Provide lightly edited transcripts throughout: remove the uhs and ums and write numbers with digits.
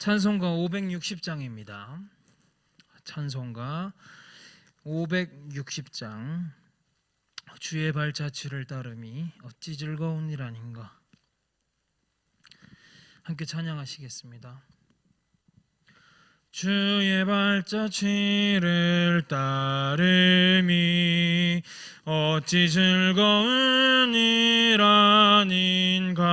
찬송가 560장입니다. 찬송가 560장. 주의 발자취를 따름이 어찌 즐거운 일 아닌가. 함께 찬양하시겠습니다. 주의 발자취를 따름이 어찌 즐거운 일 아닌가.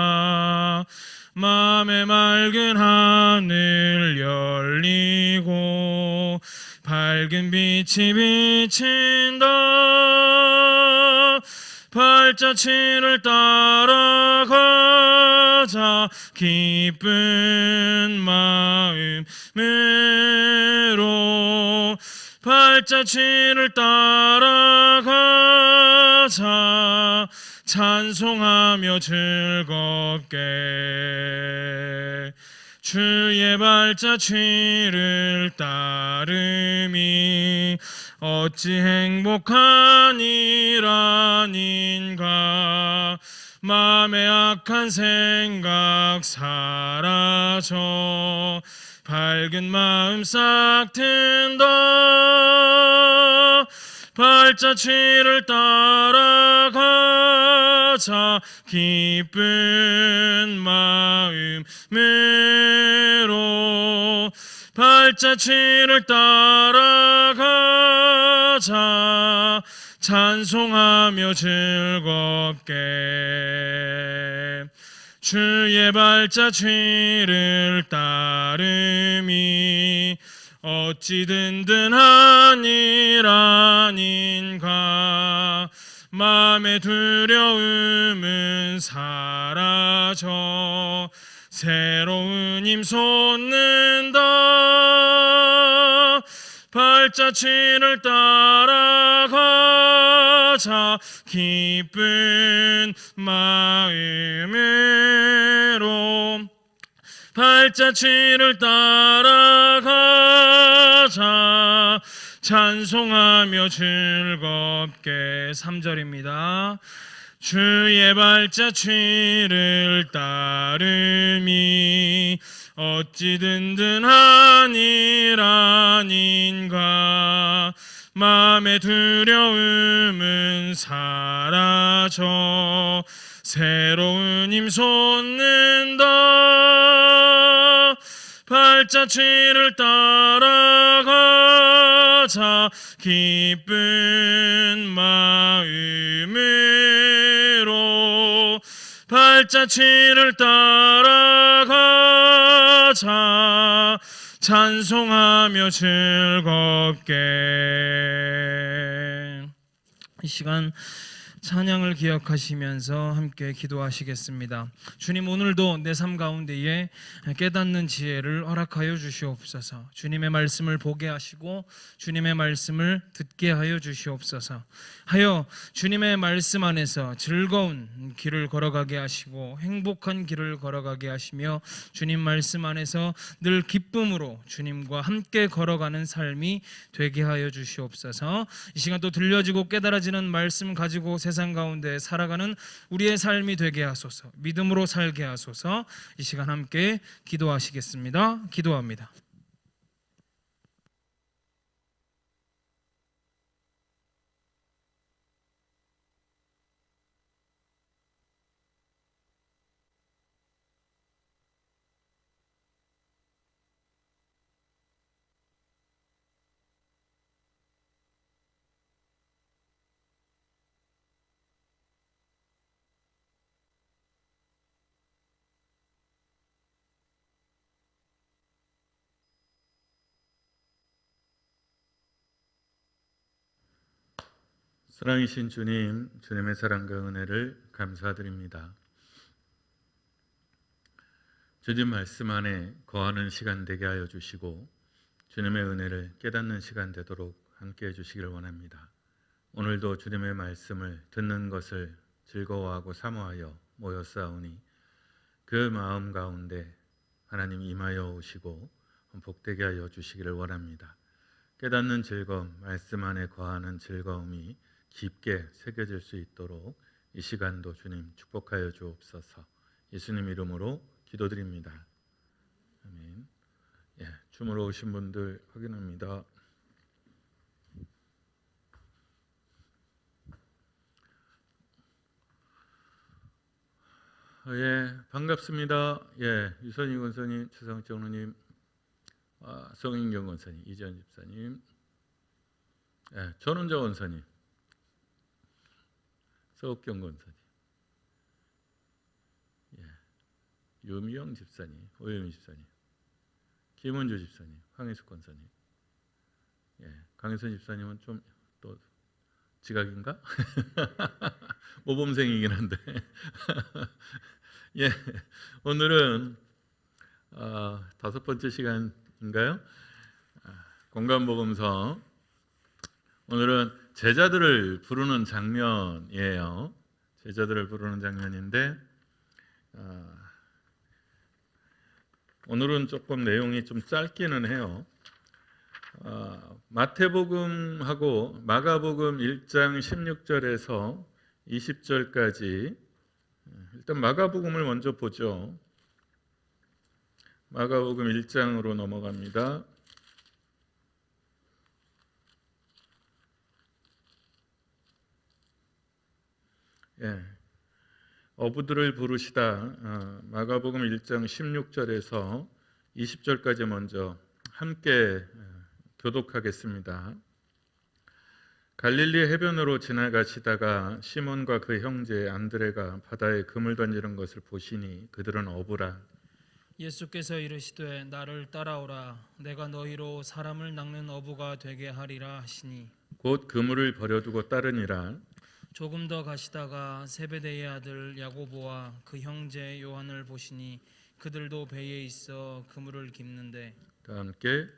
맘에 맑은 하늘 열리고 밝은 빛이 비친다. 발자취를 따라가자. 기쁜 마음으로 발자취를 따라가자. 찬송하며 즐겁게 주의 발자취를 따름이 어찌 행복한 일 아닌가. 마음의 악한 생각 사라져 밝은 마음 싹 튼다. 발자취를 따라가자. 기쁜 마음으로 발자취를 따라가자. 찬송하며 즐겁게 주의 발자취를 따름이 어찌 든든한 일 아닌가. 마음의 두려움은 사라져 새로운 힘 솟는다. 발자취를 따라가자. 기쁜 마음으로 발자취를 따라가자. 찬송하며 즐겁게. 3절입니다. 주의 발자취를 따름이 어찌 든든한 일 아닌가. 마음의 두려움은 사라져 새로운 힘 솟는다. 발자취를 따라가자. 기쁜 마음으로 발자취를 따라가자. 찬송하며 즐겁게. 이 시간 찬양을 기억하시면서 함께 기도하시겠습니다. 주님, 오늘도 내 삶 가운데에 깨닫는 지혜를 허락하여 주시옵소서. 주님의 말씀을 보게 하시고 주님의 말씀을 듣게 하여 주시옵소서. 하여 주님의 말씀 안에서 즐거운 길을 걸어가게 하시고 행복한 길을 걸어가게 하시며 주님 말씀 안에서 늘 기쁨으로 주님과 함께 걸어가는 삶이 되게 하여 주시옵소서. 이 시간 또 들려지고 깨달아지는 말씀 가지고 세상 가운데 살아가는 우리의 삶이 되게 하소서. 믿음으로 살게 하소서. 이 시간 함께 기도하시겠습니다. 기도합니다. 사랑이신 주님, 주님의 사랑과 은혜를 감사드립니다. 주님 말씀 안에 거하는 시간 되게 하여 주시고 주님의 은혜를 깨닫는 시간 되도록 함께해 주시기를 원합니다. 오늘도 주님의 말씀을 듣는 것을 즐거워하고 사모하여 모였사오니 그 마음 가운데 하나님 임하여 오시고 복되게 하여 주시기를 원합니다. 깨닫는 즐거움, 말씀 안에 거하는 즐거움이 깊게 새겨질 수 있도록 이 시간도 주님 축복하여 주옵소서. 예수님 이름으로 기도드립니다. 아멘. 줌으로 오신 분들 확인합니다. 반갑습니다. 유선희 권사님, 최상욱 장로님, 성인경 권사님, 이지연 집사님, 전원자 권사님, 서욱경 권사님, 유미영 집사님, 오유미 집사님, 김은주 집사님, 황혜숙 권사님, 강혜선 집사님은 좀 또 지각인가? 모범생이긴 한데 오늘은 5번째 시간인가요? 공감복음서. 오늘은 제자들을 부르는 장면이에요. 제자들을 부르는 장면인데 오늘은 조금 내용이 좀 짧기는 해요. 마태복음하고 마가복음 1장 16절에서 20절까지 일단 마가복음을 먼저 보죠. 마가복음 1장으로 넘어갑니다. 어부들을 부르시다. 마가복음 1장 16절에서 20절까지 먼저 함께 교독하겠습니다. 갈릴리 해변으로 지나가시다가 시몬과 그 형제 안드레가 바다에 그물 던지는 것을 보시니 그들은 어부라. 예수께서 이르시되 나를 따라오라. 내가 너희로 사람을 낚는 어부가 되게 하리라 하시니 곧 그물을 버려두고 따르니라. 조금 더 가시다가 세베대의 아들 야고보와 그 형제 요한을 보시니 그들도 배에 있어 그물을 깁는데 다 함께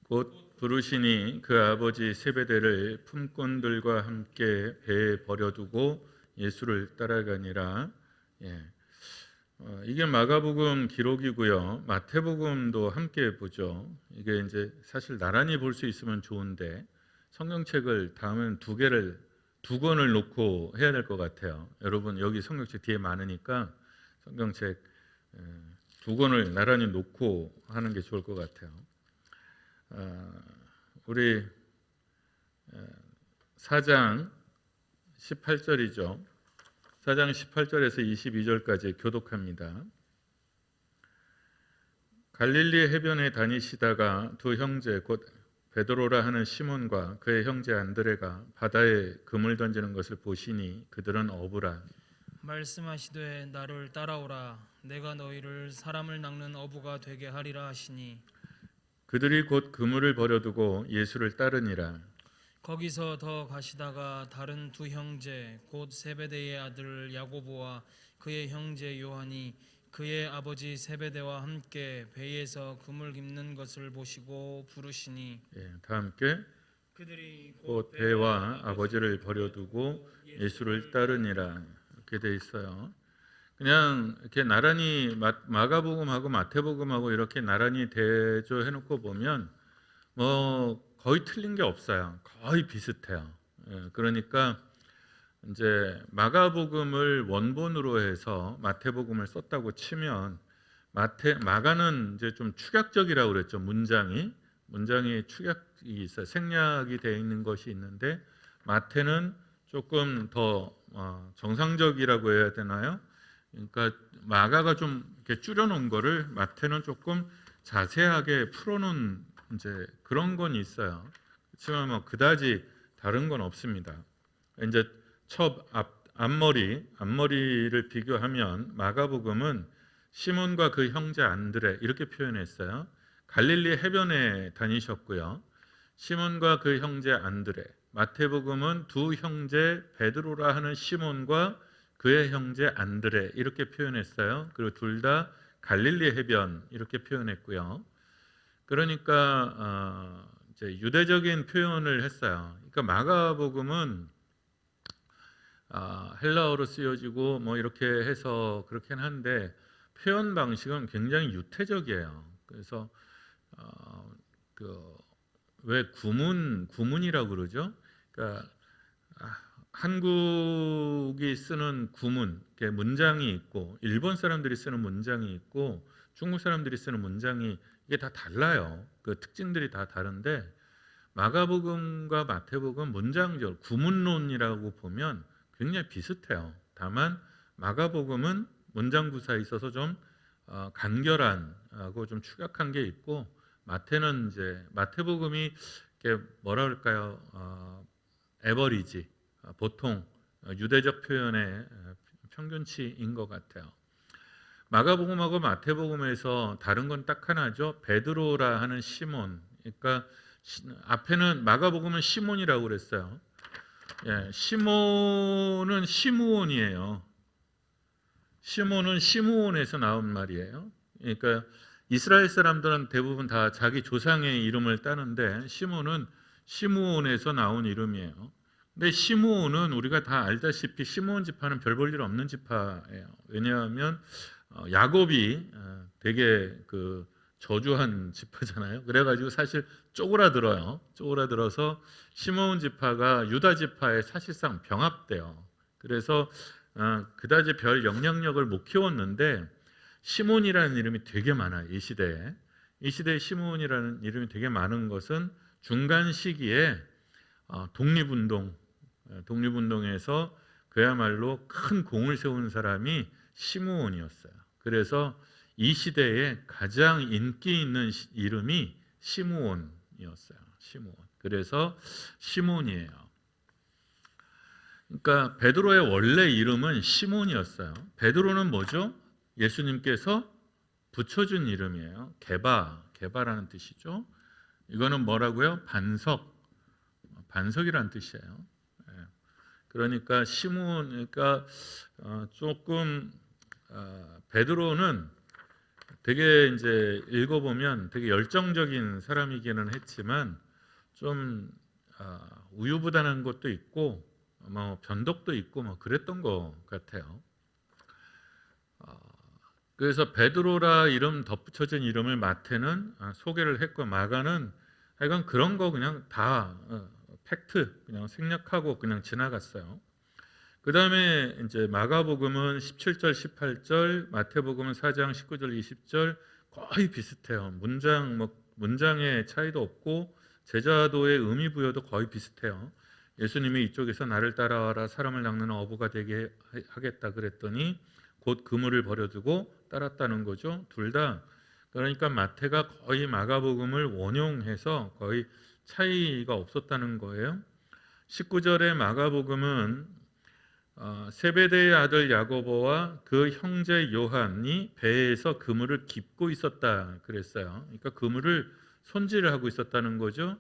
곧 부르시니 그 아버지 세베대를 품꾼들과 함께 배에 버려두고 예수를 따라가니라. 이게 마가복음 기록이고요. 마태복음도 함께 보죠. 이게 이제 사실 나란히 볼 수 있으면 좋은데 성경책을 다음은 두 권을 놓고 해야 될 것 같아요. 여러분 여기 성경책 뒤에 많으니까 성경책 두 권을 나란히 놓고 하는 게 좋을 것 같아요. 우리 4장 18절이죠. 4장 18절에서 22절까지 교독합니다. 갈릴리 해변에 다니시다가 두 형제 곧 베드로라 하는 시몬과 그의 형제 안드레가 바다에 그물 던지는 것을 보시니 그들은 어부라. 말씀하시되 나를 따라오라. 내가 너희를 사람을 낚는 어부가 되게 하리라 하시니 그들이 곧 그물을 버려두고 예수를 따르니라. 거기서 더 가시다가 다른 두 형제 곧 세베대의 아들 야고보와 그의 형제 요한이 그의 아버지 세베대와 함께 배에서 그물 깁는 것을 보시고 부르시니 다 함께 그들이 곧 배와 아버지를 버려두고 예수를 따르니라. 이렇게 돼 있어요. 그냥 이렇게 나란히 마가복음하고 마태복음하고 이렇게 나란히 대조해 놓고 보면 뭐 거의 틀린 게 없어요. 거의 비슷해요. 그러니까 이제 마가복음을 원본으로 해서 마태복음을 썼다고 치면 마가는 이제 좀 축약적이라고 그랬죠. 문장이 축약이 있어요. 생략이 되어 있는 것이 있는데 마태는 조금 더 정상적이라고 해야 되나요? 그러니까 마가가 좀 이렇게 줄여놓은 거를 마태는 조금 자세하게 풀어놓은 이제 그런 건 있어요. 그렇지만 뭐 그다지 다른 건 없습니다. 이제 첫 앞머리를 비교하면 마가복음은 시몬과 그 형제 안드레 이렇게 표현했어요. 갈릴리 해변에 다니셨고요. 시몬과 그 형제 안드레. 마태복음은 두 형제 베드로라 하는 시몬과 그의 형제 안드레 이렇게 표현했어요. 그리고 둘 다 갈릴리 해변 이렇게 표현했고요. 그러니까 이제 유대적인 표현을 했어요. 그러니까 마가복음은 헬라어로 쓰여지고 뭐 이렇게 해서 그렇긴 한데 표현 방식은 굉장히 유태적이에요. 그래서 왜 구문이라고 그러죠? 그러니까 한국이 쓰는 구문, 이렇게 문장이 있고 일본 사람들이 쓰는 문장이 있고 중국 사람들이 쓰는 문장이 이게 다 달라요. 그 특징들이 다 다른데 마가복음과 마태복음 문장적 구문론이라고 보면 굉장히 비슷해요. 다만 마가복음은 문장 구사에 있어서 좀 간결한하고 좀 축약한 게 있고 마태는 이제 마태복음이 이렇게 뭐라 그럴까요? 에버리지 보통 유대적 표현의 평균치인 것 같아요. 마가복음하고 마태복음에서 다른 건 딱 하나죠. 베드로라 하는 시몬. 그러니까 앞에는 마가복음은 시몬이라고 그랬어요. 예, 시몬은 시므온이에요. 시몬은 시므온에서 나온 말이에요. 그러니까 이스라엘 사람들은 대부분 다 자기 조상의 이름을 따는데 시몬은 시므온에서 나온 이름이에요. 근데 시므온은 우리가 다 알다시피 시므온 지파는 별 볼 일 없는 지파예요. 왜냐하면 야곱이 되게 그 저주한 지파잖아요. 그래가지고 사실 쪼그라들어요. 쪼그라들어서 시므온 지파가 유다 지파에 사실상 병합돼요. 그래서 그다지 별 영향력을 못 키웠는데 시몬이라는 이름이 되게 많아요. 이 시대에. 이 시대에 시몬이라는 이름이 되게 많은 것은 중간 시기에 독립운동에서 그야말로 큰 공을 세운 사람이 시므온이었어요. 그래서 이 시대에 가장 인기 있는 이름이 시므온이었어요. 시므온. 그래서 시몬이에요. 그러니까 베드로의 원래 이름은 시몬이었어요. 베드로는 뭐죠? 예수님께서 붙여준 이름이에요. 개바라는 뜻이죠. 이거는 뭐라고요? 반석이라는 뜻이에요. 그러니까 시몬, 그러니까 조금 베드로는 되게 이제 읽어보면 되게 열정적인 사람이기는 했지만 좀 우유부단한 것도 있고 뭐 변덕도 있고 뭐 그랬던 것 같아요. 그래서 베드로라 이름 덧붙여진 이름을 마태는 소개를 했고 마가는 하여간 그런 거 그냥 다 팩트 그냥 생략하고 그냥 지나갔어요. 그 다음에 이제 마가복음은 17절, 18절, 마태복음은 4장 19절, 20절 거의 비슷해요. 문장의 차이도 없고 제자도의 의미 부여도 거의 비슷해요. 예수님이 이쪽에서 나를 따라와라 사람을 낚는 어부가 되게 하겠다 그랬더니 곧 그물을 버려두고 따랐다는 거죠. 둘 다. 그러니까 마태가 거의 마가복음을 원용해서 거의 차이가 없었다는 거예요. 19절의 마가복음은 세베대의 아들 야고보와 그 형제 요한이 배에서 그물을 깁고 있었다 그랬어요. 그러니까 그물을 손질을 하고 있었다는 거죠.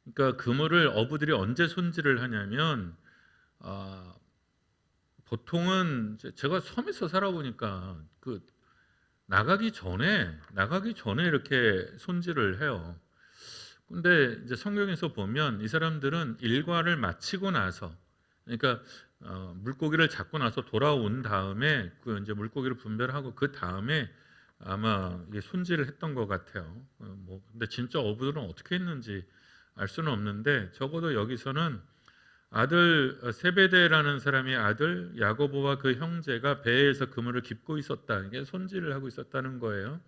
그러니까 그물을 어부들이 언제 손질을 하냐면 보통은 제가 섬에서 살아보니까 그 나가기 전에 이렇게 손질을 해요. 근데 이제 성경에서 보면 이 사람들은 일과를 마치고 나서 그러니까 물고기를 잡고 나서 돌아온 다음에 그 이제 물고기를 분별하고 그 다음에 아마 이게 손질을 했던 것 같아요. 근데 진짜 어부들은 어떻게 했는지 알 수는 없는데 적어도 여기서는 아들 세베대라는 사람이 아들 야고보와 그 형제가 배에서 그물을 깁고 있었다. 이게 손질을 하고 있었다는 거예요.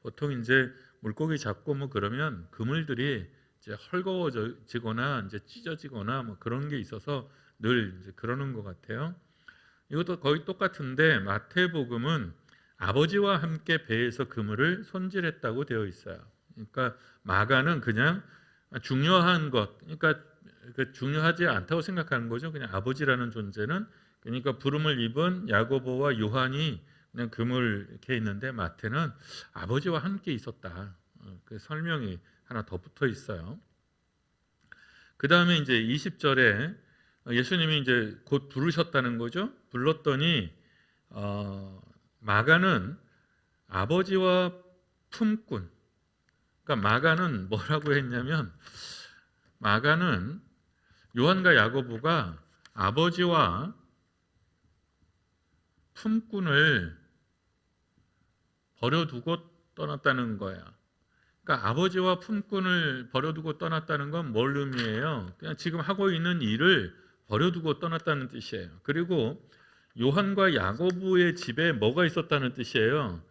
보통 이제 물고기 잡고 뭐 그러면 그물들이 이제 헐거워지거나 이제 찢어지거나 뭐 그런 게 있어서 늘 이제 그러는 것 같아요. 이것도 거의 똑같은데 마태복음은 아버지와 함께 배에서 그물을 손질했다고 되어 있어요. 그러니까 마가는 그냥 중요한 것, 그러니까 중요하지 않다고 생각하는 거죠. 그냥 아버지라는 존재는 그러니까 부름을 입은 야고보와 요한이 그냥 그물 이렇게 있는데 마태는 아버지와 함께 있었다. 그 설명이 하나 더 붙어 있어요. 그 다음에 이제 20절에 예수님이 이제 곧 부르셨다는 거죠. 불렀더니 마가는 아버지와 품꾼. 그러니까 마가는 뭐라고 했냐면 마가는 요한과 야고보가 아버지와 품꾼을 버려두고 떠났다는 거야. 그러니까 아버지와 품꾼을 버려두고 떠났다는 건 뭘 의미해요? 그냥 지금 하고 있는 일을 버려두고 떠났다는 뜻이에요. 그리고 요한과 야고보의 집에 뭐가 있었다는 뜻이에요?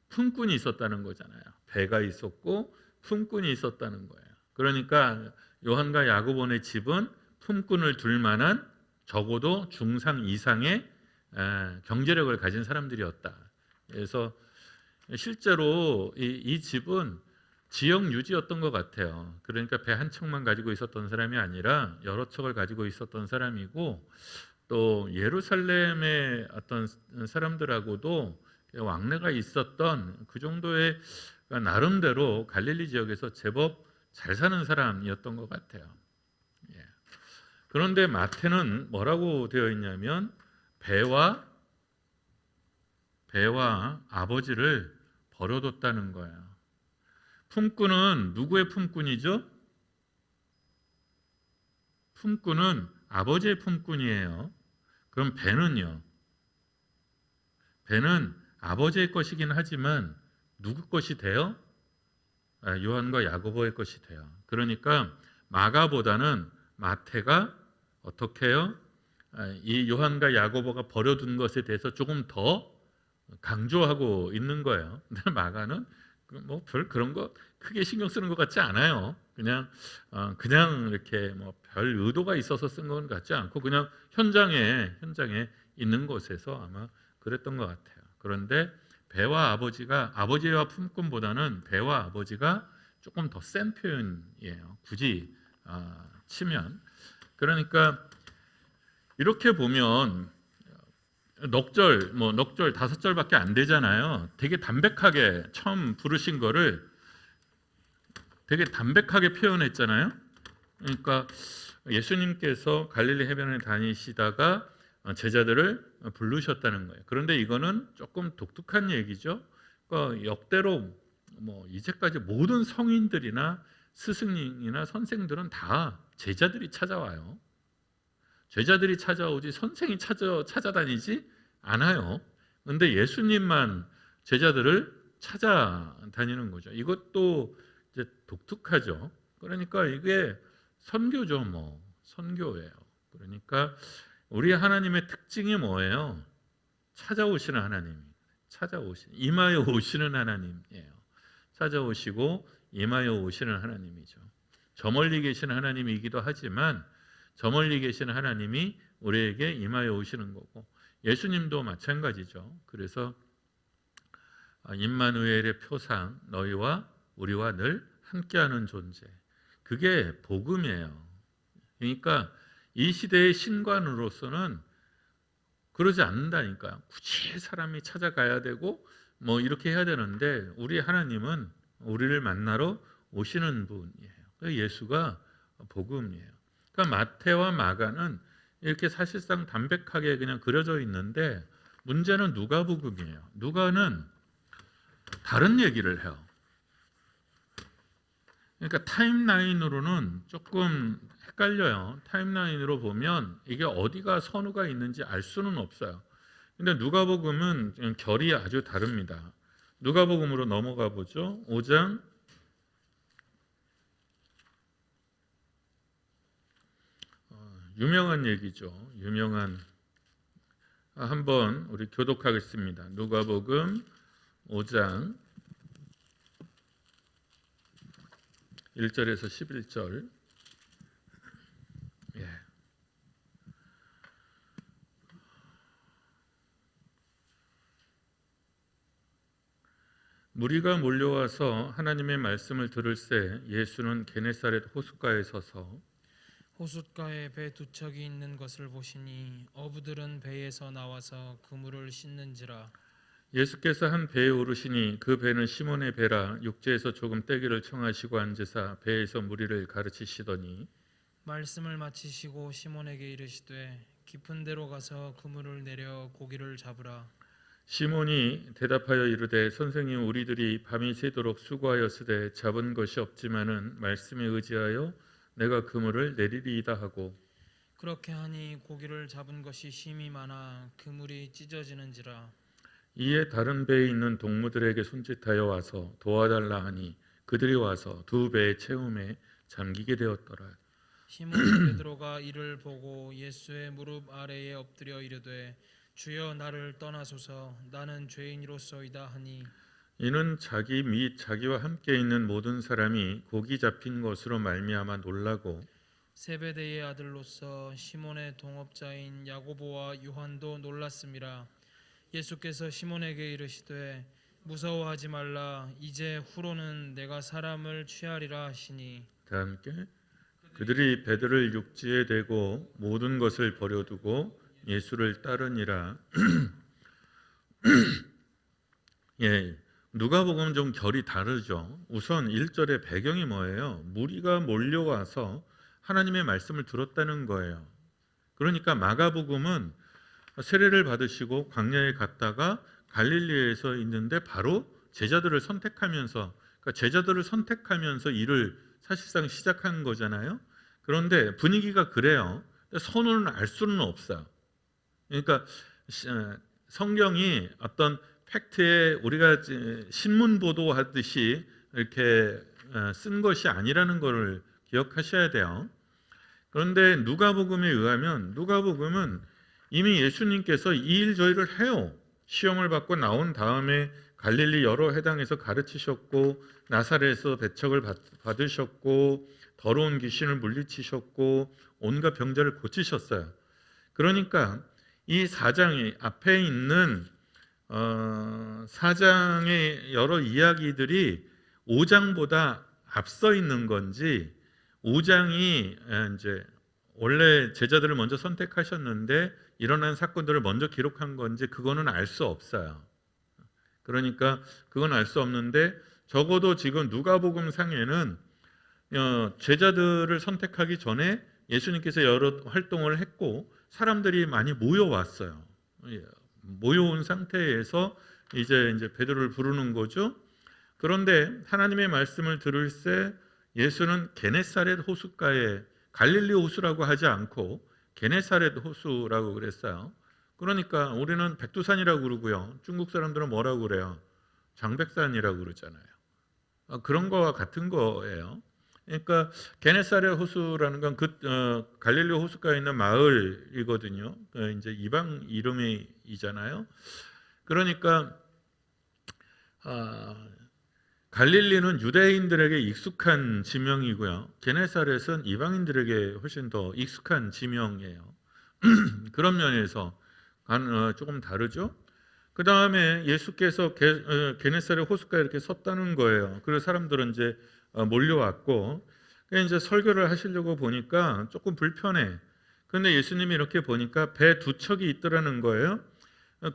품꾼이 있었다는 거잖아요. 배가 있었고 품꾼이 있었다는 거예요. 그러니까 요한과 야고보의 집은 품꾼을 둘 만한 적어도 중상 이상의 경제력을 가진 사람들이었다. 그래서 실제로 이 집은 지역 유지였던 것 같아요. 그러니까 배 한 척만 가지고 있었던 사람이 아니라 여러 척을 가지고 있었던 사람이고, 또 예루살렘의 어떤 사람들하고도 왕래가 있었던 그 정도의, 나름대로 갈릴리 지역에서 제법 잘 사는 사람이었던 것 같아요. 예. 그런데 마태는 뭐라고 되어 있냐면 배와 아버지를 버려뒀다는 거예요. 품꾼은 누구의 품꾼이죠? 품꾼은 아버지의 품꾼이에요. 그럼 배는요? 배는 아버지의 것이긴 하지만 누구 것이 돼요? 요한과 야고보의 것이 돼요. 그러니까 마가보다는 마태가 어떻게 해요? 이 요한과 야고보가 버려둔 것에 대해서 조금 더 강조하고 있는 거예요. 근데 마가는 뭐 별 그런 거 크게 신경 쓰는 것 같지 않아요. 그냥 이렇게 뭐 별 의도가 있어서 쓴 건 같지 않고 그냥 현장에 있는 곳에서 아마 그랬던 것 같아요. 그런데 배와 아버지와 품꾼보다는 배와 아버지가 조금 더 센 표현이에요. 굳이 치면. 그러니까 이렇게 보면 넉절 5절밖에 안 되잖아요. 되게 담백하게 처음 부르신 거를 되게 담백하게 표현했잖아요. 그러니까 예수님께서 갈릴리 해변에 다니시다가 제자들을 부르셨다는 거예요. 그런데 이거는 조금 독특한 얘기죠. 그러니까 역대로 이제까지 모든 성인들이나 스승이나 선생들은 다 제자들이 찾아와요. 제자들이 찾아오지 선생이 찾아다니지 않아요. 그런데 예수님만 제자들을 찾아다니는 거죠. 이것도 이제 독특하죠. 그러니까 이게 선교죠, 선교예요. 그러니까 우리 하나님의 특징이 뭐예요? 찾아오시는 하나님, 임하여 오시는 하나님이에요. 찾아오시고 임하여 오시는 하나님이죠. 저 멀리 계신 하나님이기도 하지만 저 멀리 계신 하나님이 우리에게 임하여 오시는 거고, 예수님도 마찬가지죠. 그래서 임마누엘의 표상, 너희와 우리와 늘 함께하는 존재, 그게 복음이에요. 그러니까 이 시대의 신관으로서는 그러지 않는다니까요. 굳이 사람이 찾아가야 되고 이렇게 해야 되는데, 우리 하나님은 우리를 만나러 오시는 분이에요. 예수가 복음이에요. 그러니까 마태와 마가는 이렇게 사실상 담백하게 그냥 그려져 있는데, 문제는 누가복음이에요. 누가는 다른 얘기를 해요. 그러니까 타임라인으로는 조금 헷갈려요. 타임라인으로 보면 이게 어디가 선후가 있는지 알 수는 없어요. 근데 누가복음은 결이 아주 다릅니다. 누가복음으로 넘어가 보죠. 5장 유명한 얘기죠. 한번 우리 교독하겠습니다. 누가복음 5장 1절에서 11절. 예. 무리가 몰려와서 하나님의 말씀을 들을새 예수는 게네사렛 호숫가에 서서 호숫가에 배 두 척이 있는 것을 보시니 어부들은 배에서 나와서 그물을 씻는지라. 예수께서 한 배에 오르시니 그 배는 시몬의 배라. 육지에서 조금 떼기를 청하시고 앉으사 배에서 무리를 가르치시더니 말씀을 마치시고 시몬에게 이르시되 깊은 데로 가서 그물을 내려 고기를 잡으라. 시몬이 대답하여 이르되 선생님, 우리들이 밤이 새도록 수고하였으되 잡은 것이 없지만은 말씀에 의지하여 내가 그물을 내리리이다 하고, 그렇게 하니 고기를 잡은 것이 심히 많아 그물이 찢어지는지라. 이에 다른 배에 있는 동무들에게 손짓하여 와서 도와달라 하니 그들이 와서 두 배의 채움에 잠기게 되었더라. 시몬 베드로가 이를 보고 예수의 무릎 아래에 엎드려 이르되 주여 나를 떠나소서 나는 죄인이로소이다 하니 이는 자기 및 자기와 함께 있는 모든 사람이 고기 잡힌 것으로 말미암아 놀라고 세베대의 아들로서 시몬의 동업자인 야고보와 요한도 놀랐음이라. 예수께서 시몬에게 이르시되 무서워하지 말라 이제 후로는 내가 사람을 취하리라 하시니 다 함께 그들이 베드로를 육지에 대고 모든 것을 버려두고 예수를 따르니라. 예, 누가복음은 좀 결이 다르죠. 우선 1절의 배경이 뭐예요? 무리가 몰려와서 하나님의 말씀을 들었다는 거예요. 그러니까 마가복음은 세례를 받으시고 광야에 갔다가 갈릴리에서 있는데 바로 제자들을 선택하면서 그러니까 제자들을 선택하면서 일을 사실상 시작한 거잖아요. 그런데 분위기가 그래요. 선을 알 수는 없어요. 그러니까 성경이 어떤 팩트에 우리가 신문 보도하듯이 이렇게 쓴 것이 아니라는 것을 기억하셔야 돼요. 그런데 누가복음에 의하면 누가복음은 이미 예수님께서 이 일 저일을 해요. 시험을 받고 나온 다음에 갈릴리 여러 회당에서 가르치셨고 나사렛에서 배척을 받으셨고 더러운 귀신을 물리치셨고 온갖 병자를 고치셨어요. 그러니까 이 4장이 앞에 있는 4장의 여러 이야기들이 5장보다 앞서 있는 건지 5장이 이제 원래 제자들을 먼저 선택하셨는데 일어난 사건들을 먼저 기록한 건지 그거는 알 수 없어요. 그러니까 그건 알 수 없는데 적어도 지금 누가복음 상에는 제자들을 선택하기 전에 예수님께서 여러 활동을 했고 사람들이 많이 모여왔어요. 모여온 상태에서 이제 베드로를 부르는 거죠. 그런데 하나님의 말씀을 들을새 예수는 게네사렛 호숫가에 갈릴리 호수라고 하지 않고 게네사렛 호수라고 그랬어요. 그러니까 우리는 백두산이라고 그러고요. 중국 사람들은 뭐라고 그래요? 장백산이라고 그러잖아요. 그런 거와 같은 거예요. 그러니까 게네사렛 호수라는 건 갈릴리 호숫가에 있는 마을이거든요. 이제 이방 이름이잖아요. 그러니까 갈릴리는 유대인들에게 익숙한 지명이고요. 게네사렛은 이방인들에게 훨씬 더 익숙한 지명이에요. 그런 면에서 조금 다르죠. 그 다음에 예수께서 게네사렛 호숫가에 이렇게 섰다는 거예요. 그래서 사람들은 이제 몰려왔고, 이제 설교를 하시려고 보니까 조금 불편해. 그런데 예수님이 이렇게 보니까 배 두 척이 있더라는 거예요.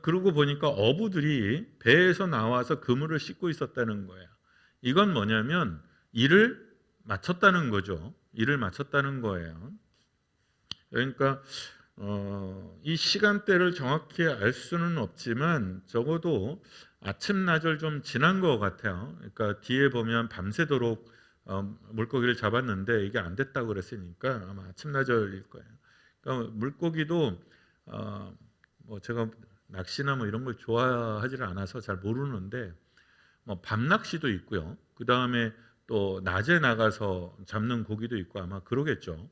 그러고 보니까 어부들이 배에서 나와서 그물을 씻고 있었다는 거예요. 이건 뭐냐면 일을 마쳤다는 거죠. 일을 마쳤다는 거예요. 그러니까 이 시간대를 정확히 알 수는 없지만 적어도 아침 낮을 좀 지난 것 같아요. 그러니까 뒤에 보면 밤새도록 물고기를 잡았는데 이게 안 됐다고 그랬으니까 아마 아침 낮을일 거예요. 그러니까 물고기도 뭐 제가 낚시나 뭐 이런 걸 좋아하지를 않아서 잘 모르는데 뭐 밤낚시도 있고요. 그 다음에 또 낮에 나가서 잡는 고기도 있고 아마 그러겠죠.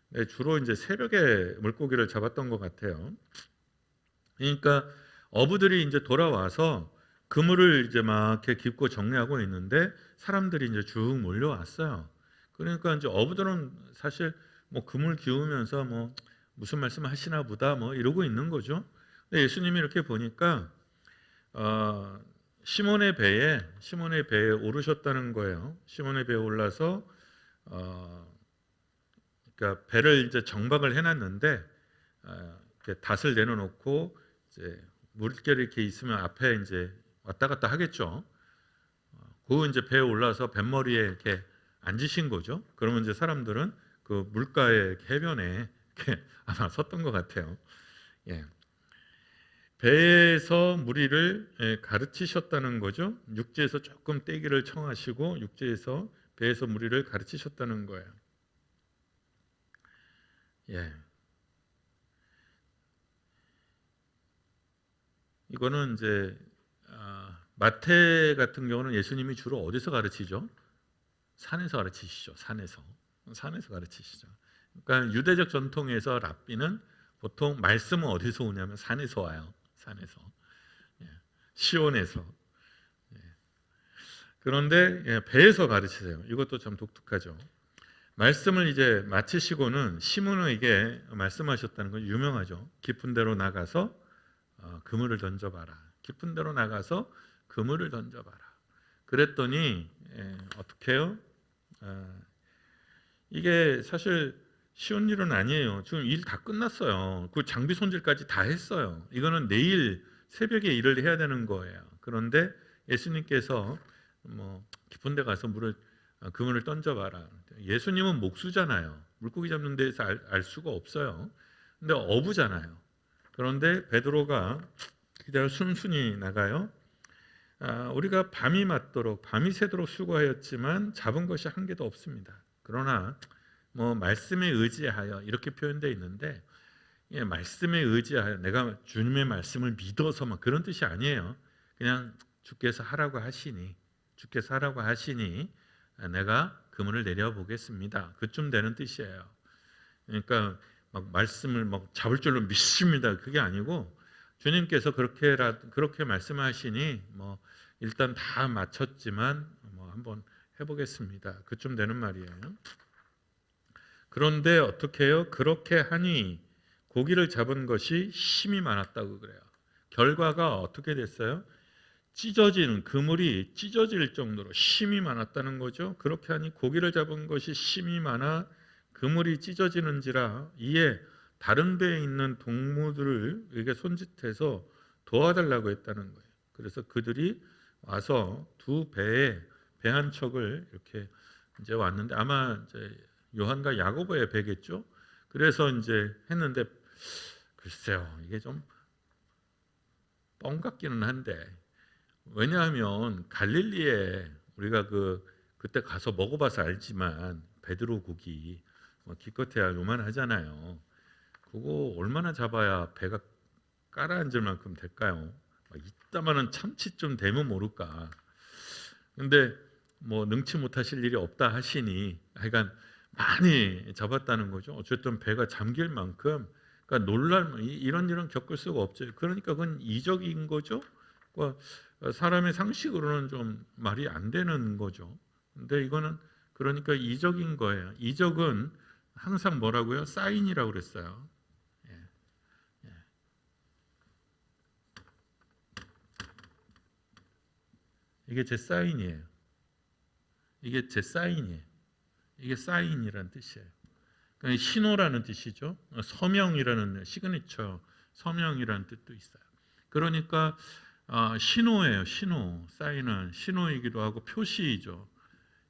네, 주로 이제 새벽에 물고기를 잡았던 것 같아요. 그러니까 어부들이 이제 돌아와서 그물을 이제 막 이렇게 깁고 정리하고 있는데 사람들이 이제 쭉 몰려왔어요. 그러니까 이제 어부들은 사실 뭐 그물 기우면서 뭐 무슨 말씀 하시나 보다 뭐 이러고 있는 거죠. 근데 예수님이 이렇게 보니까 시몬의 배에 오르셨다는 거예요. 시몬의 배에 올라서 그러니까 배를 이제 정박을 해놨는데 이렇게 닷을 내려놓고 이제 물결이 이렇게 있으면 앞에 이제 왔다 갔다 하겠죠. 그 이제 배에 올라서 뱃머리에 이렇게 앉으신 거죠. 그러면 이제 사람들은 그 물가의 해변에 이렇게 아마 섰던 것 같아요. 예. 배에서 무리를 가르치셨다는 거죠. 육지에서 조금 떼기를 청하시고 배에서 무리를 가르치셨다는 거예요. 예. 이거는 이제 마태 같은 경우는 예수님이 주로 어디서 가르치죠? 산에서 가르치시죠. 산에서 가르치시죠. 그러니까 유대적 전통에서 랍비는 보통 말씀은 어디서 오냐면 산에서 와요. 산에서. 예, 시온에서. 예. 그런데 배에서 가르치세요. 이것도 참 독특하죠. 말씀을 이제 마치시고는 시몬에게 말씀하셨다는 건 유명하죠. 깊은 데로 나가서 그물을 던져봐라. 깊은 데로 나가서 그물을 던져봐라. 그랬더니 어떻게 해요? 이게 사실 쉬운 일은 아니에요. 지금 일 다 끝났어요. 그 장비 손질까지 다 했어요. 이거는 내일 새벽에 일을 해야 되는 거예요. 그런데 예수님께서 뭐 깊은 데 가서 그물을 던져봐라. 예수님은 목수잖아요. 물고기 잡는 데서 알 수가 없어요. 근데 어부잖아요. 그런데 베드로가 그대로 순순히 나가요. 우리가 밤이 맞도록 밤이 새도록 수고하였지만 잡은 것이 한 개도 없습니다. 그러나 뭐 말씀에 의지하여 이렇게 표현되어 있는데 말씀에 의지하여 내가 주님의 말씀을 믿어서 막 그런 뜻이 아니에요. 그냥 주께서 하라고 하시니 내가 그물을 내려보겠습니다. 그쯤 되는 뜻이에요. 그러니까 막 말씀을 막 잡을 줄로 믿습니다. 그게 아니고 주님께서 그렇게 말씀하시니 뭐 일단 다 마쳤지만 뭐 한번 해보겠습니다. 그쯤 되는 말이에요. 그런데 어떻게 해요? 그렇게 하니 고기를 잡은 것이 힘이 많았다고 그래요. 결과가 어떻게 됐어요? 그물이 찢어질 정도로 힘이 많았다는 거죠. 그렇게 하니 고기를 잡은 것이 힘이 많아 그물이 찢어지는지라 이에 다른 배에 있는 동무들에게 손짓해서 도와달라고 했다는 거예요. 그래서 그들이 와서 두 배에 배 한 척을 이렇게 이제 왔는데 아마 이제 요한과 야고보의 배겠죠. 그래서 이제 했는데 글쎄요, 이게 좀 뻥 같기는 한데 왜냐하면 갈릴리에 우리가 그때 가서 먹어봐서 알지만 베드로 고기 기껏해야 요만하잖아요. 그거 얼마나 잡아야 배가 가라앉을 만큼 될까요? 이따만한 참치 좀 되면 모를까. 근데 뭐 능치 못하실 일이 없다 하시니 하여간 많이 잡았다는 거죠. 어쨌든 배가 잠길 만큼 그러니까 이런 일은 겪을 수가 없죠. 그러니까 그건 이적인 거죠. 그러니까 사람의 상식으로는 좀 말이 안 되는 거죠. 근데 이거는 그러니까 이적인 거예요. 이적은 항상 뭐라고요? 사인이라고 그랬어요. 예, 예. 이게 제 사인이에요. 이게 제 사인이에요. 이게 사인이라는 뜻이에요. 그러니까 신호라는 뜻이죠. 서명이라는 시그니처, 서명이라는 뜻도 있어요. 그러니까 신호예요. 신호. 사인은 신호이기도 하고 표시이죠.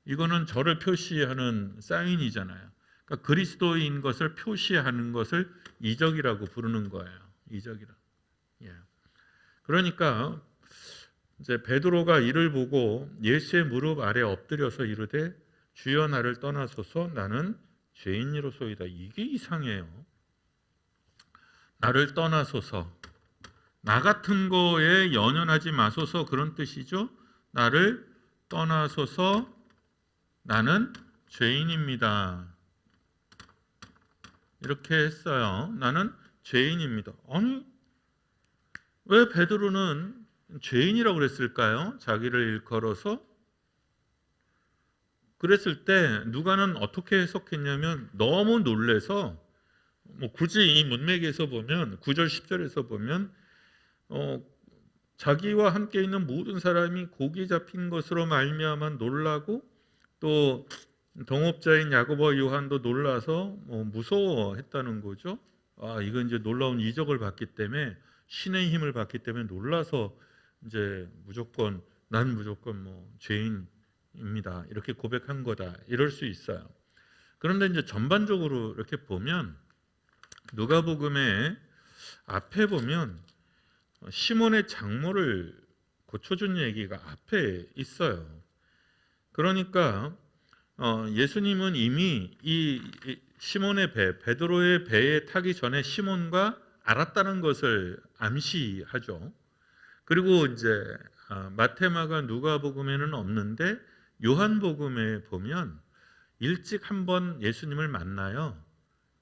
이거는 저를 표시하는 사인이잖아요. 그러니까 그리스도인 것을 표시하는 것을 이적이라고 부르는 거예요. 이적이라. 예. 그러니까 이제 베드로가 이를 보고 예수의 무릎 아래 엎드려서 이르되 주여 나를 떠나소서 나는 죄인이로소이다. 이게 이상해요. 나를 떠나소서. 나 같은 거에 연연하지 마소서 그런 뜻이죠. 나를 떠나소서 나는 죄인입니다. 이렇게 했어요. 나는 죄인입니다. 아니 왜 베드로는 죄인이라고 그랬을까요? 자기를 일컬어서 그랬을 때 누가는 어떻게 해석했냐면 너무 놀래서 뭐 굳이 이 문맥에서 보면 9절 10절에서 보면 자기와 함께 있는 모든 사람이 고기 잡힌 것으로 말미암아 놀라고 또 동업자인 야고보와 요한도 놀라서 무서워했다는 거죠. 이건 이제 놀라운 이적을 봤기 때문에 신의 힘을 봤기 때문에 놀라서 이제 난 무조건 죄인입니다. 이렇게 고백한 거다. 이럴 수 있어요. 그런데 이제 전반적으로 이렇게 보면 누가복음의 앞에 보면 시몬의 장모를 고쳐준 얘기가 앞에 있어요. 그러니까 예수님은 이미 이 시몬의 베드로의 배에 타기 전에 시몬과 알았다는 것을 암시하죠. 그리고 이제 마태마가 누가복음에는 없는데 요한복음에 보면 일찍 한번 예수님을 만나요.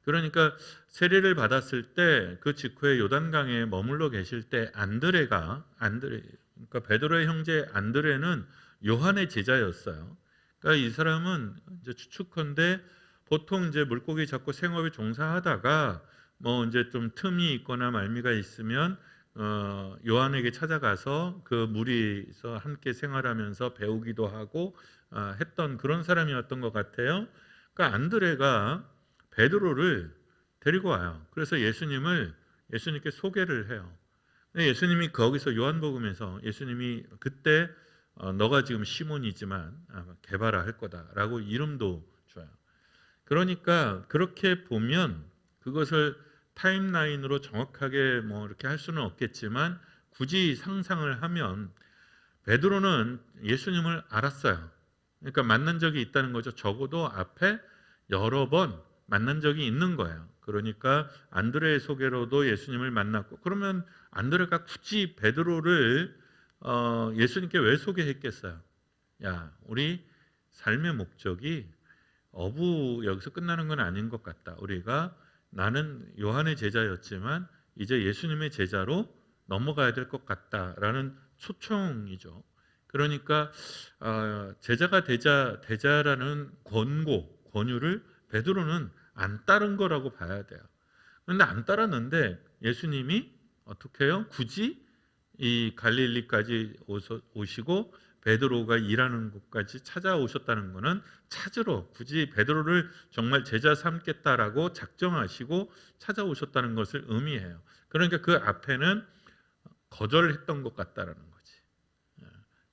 그러니까 세례를 받았을 때 그 직후에 요단강에 머물러 계실 때 안드레 그러니까 베드로의 형제 안드레는 요한의 제자였어요. 그러니까 이 사람은 이제 추측컨대 보통 이제 물고기 잡고 생업에 종사하다가 뭐 이제 좀 틈이 있거나 말미가 있으면 요한에게 찾아가서 그 무리에서 함께 생활하면서 배우기도 하고 했던 그런 사람이었던 것 같아요. 그러니까 안드레가 베드로를 데리고 와요. 그래서 예수님께 소개를 해요. 예수님이 거기서 요한복음에서 예수님이 그때 너가 지금 시몬이지만 게바라 할 거다라고 이름도 줘요. 그러니까 그렇게 보면 그것을 타임라인으로 정확하게 뭐 이렇게 할 수는 없겠지만 굳이 상상을 하면 베드로는 예수님을 알았어요. 그러니까 만난 적이 있다는 거죠. 적어도 앞에 여러 번 만난 적이 있는 거예요. 그러니까 안드레의 소개로도 예수님을 만났고, 그러면 안드레가 굳이 베드로를 예수님께 왜 소개했겠어요? 야, 우리 삶의 목적이 여기서 끝나는 건 아닌 것 같다. 우리가 나는 요한의 제자였지만 이제 예수님의 제자로 넘어가야 될 것 같다라는 초청이죠. 그러니까 제자가 되자라는 권유를 베드로는 안 따른 거라고 봐야 돼요. 그런데 안 따랐는데 예수님이 어떻게 해요? 굳이 이 갈릴리까지 오시고 베드로가 일하는 곳까지 찾아오셨다는 것은 찾으러 굳이 베드로를 정말 제자 삼겠다라고 작정하시고 찾아오셨다는 것을 의미해요. 그러니까 그 앞에는 거절했던 것 같다라는 거지.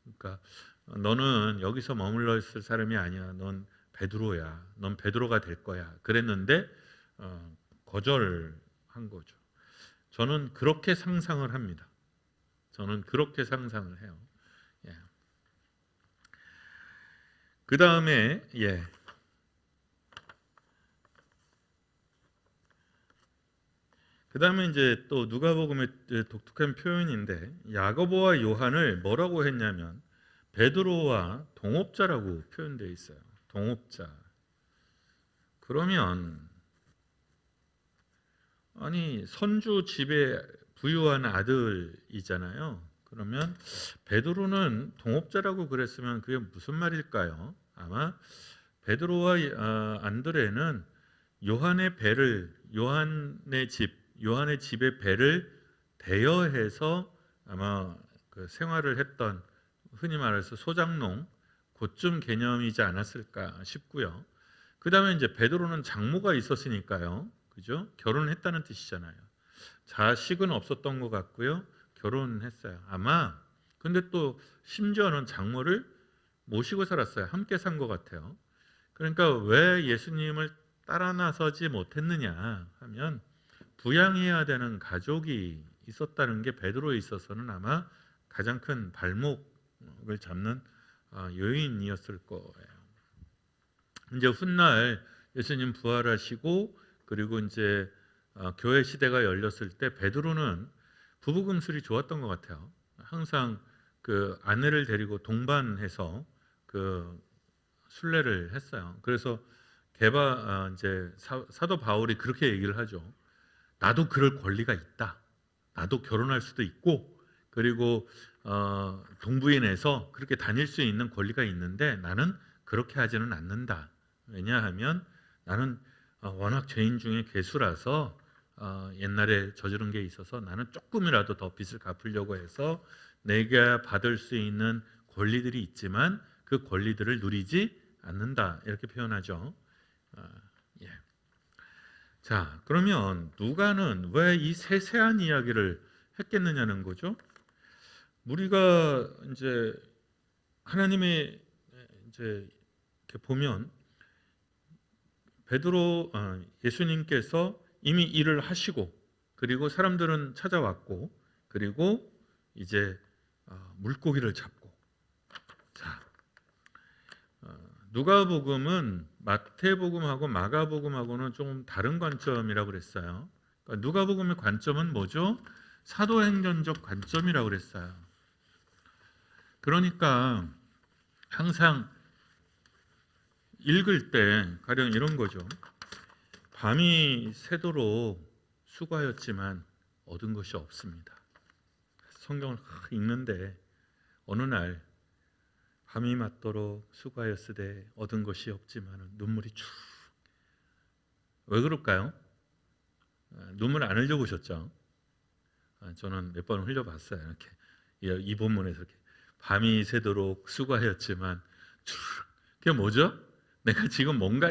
그러니까 너는 여기서 머물러 있을 사람이 아니야. 넌 베드로야. 넌 베드로가 될 거야. 그랬는데 거절한 거죠. 저는 그렇게 상상을 합니다. 저는 그렇게 상상을 해요. 예. 그 다음에 그 다음에 이제 또 누가복음의 독특한 표현인데 야고보와 요한을 뭐라고 했냐면 베드로와 동업자라고 표현되어 있어요. 동업자. 그러면 아니 선주 집에 부유한 아들이잖아요. 그러면 베드로는 동업자라고 그랬으면 그게 무슨 말일까요? 아마 베드로와 안드레는 요한의 집의 배를 대여해서 아마 그 생활을 했던 흔히 말해서 소장농 그쯤 개념이지 않았을까 싶고요. 그 다음에 이제 베드로는 장모가 있었으니까요. 그죠? 결혼했다는 뜻이잖아요. 자식은 없었던 것 같고요. 결혼했어요. 아마 근데 또 심지어는 장모를 모시고 살았어요. 함께 산 것 같아요. 그러니까 왜 예수님을 따라 나서지 못했느냐 하면 부양해야 되는 가족이 있었다는 게 베드로에 있어서는 아마 가장 큰 발목을 잡는 요인이었을 거예요. 이제 훗날 예수님 부활하시고 그리고 이제 교회 시대가 열렸을 때 베드로는 부부금술이 좋았던 것 같아요. 항상 그 아내를 데리고 동반해서 그 순례를 했어요. 그래서 이제 사도 바울이 그렇게 얘기를 하죠. 나도 그럴 권리가 있다. 나도 결혼할 수도 있고 그리고 동부인에서 그렇게 다닐 수 있는 권리가 있는데 나는 그렇게 하지는 않는다. 왜냐하면 나는 워낙 죄인 중에 괴수라서 옛날에 저지른 게 있어서 나는 조금이라도 더 빚을 갚으려고 해서 내가 받을 수 있는 권리들이 있지만 그 권리들을 누리지 않는다. 이렇게 표현하죠. 예. 자, 그러면 누가는 왜 이 세세한 이야기를 했겠느냐는 거죠. 우리가 이제 하나님의 이제 이렇게 보면 예수님께서 이미 일을 하시고 그리고 사람들은 찾아왔고 그리고 이제 물고기를 잡고 자 누가복음은 마태복음하고 마가복음하고는 좀 다른 관점이라고 그랬어요. 그러니까 누가복음의 관점은 뭐죠? 사도행전적 관점이라고 그랬어요. 그러니까 항상 읽을 때 가령 이런 거죠. 밤이 새도록 수고하였지만 얻은 것이 없습니다. 성경을 읽는데 어느 날 밤이 맞도록 수고하였으되 얻은 것이 없지만 눈물이 쭉. 왜 그럴까요? 눈물 안 흘려보셨죠? 저는 몇 번 흘려봤어요. 이렇게 이 본문에서 이렇게 밤이 새도록 수고하였지만 쭉. 그게 뭐죠? 내가 지금 뭔가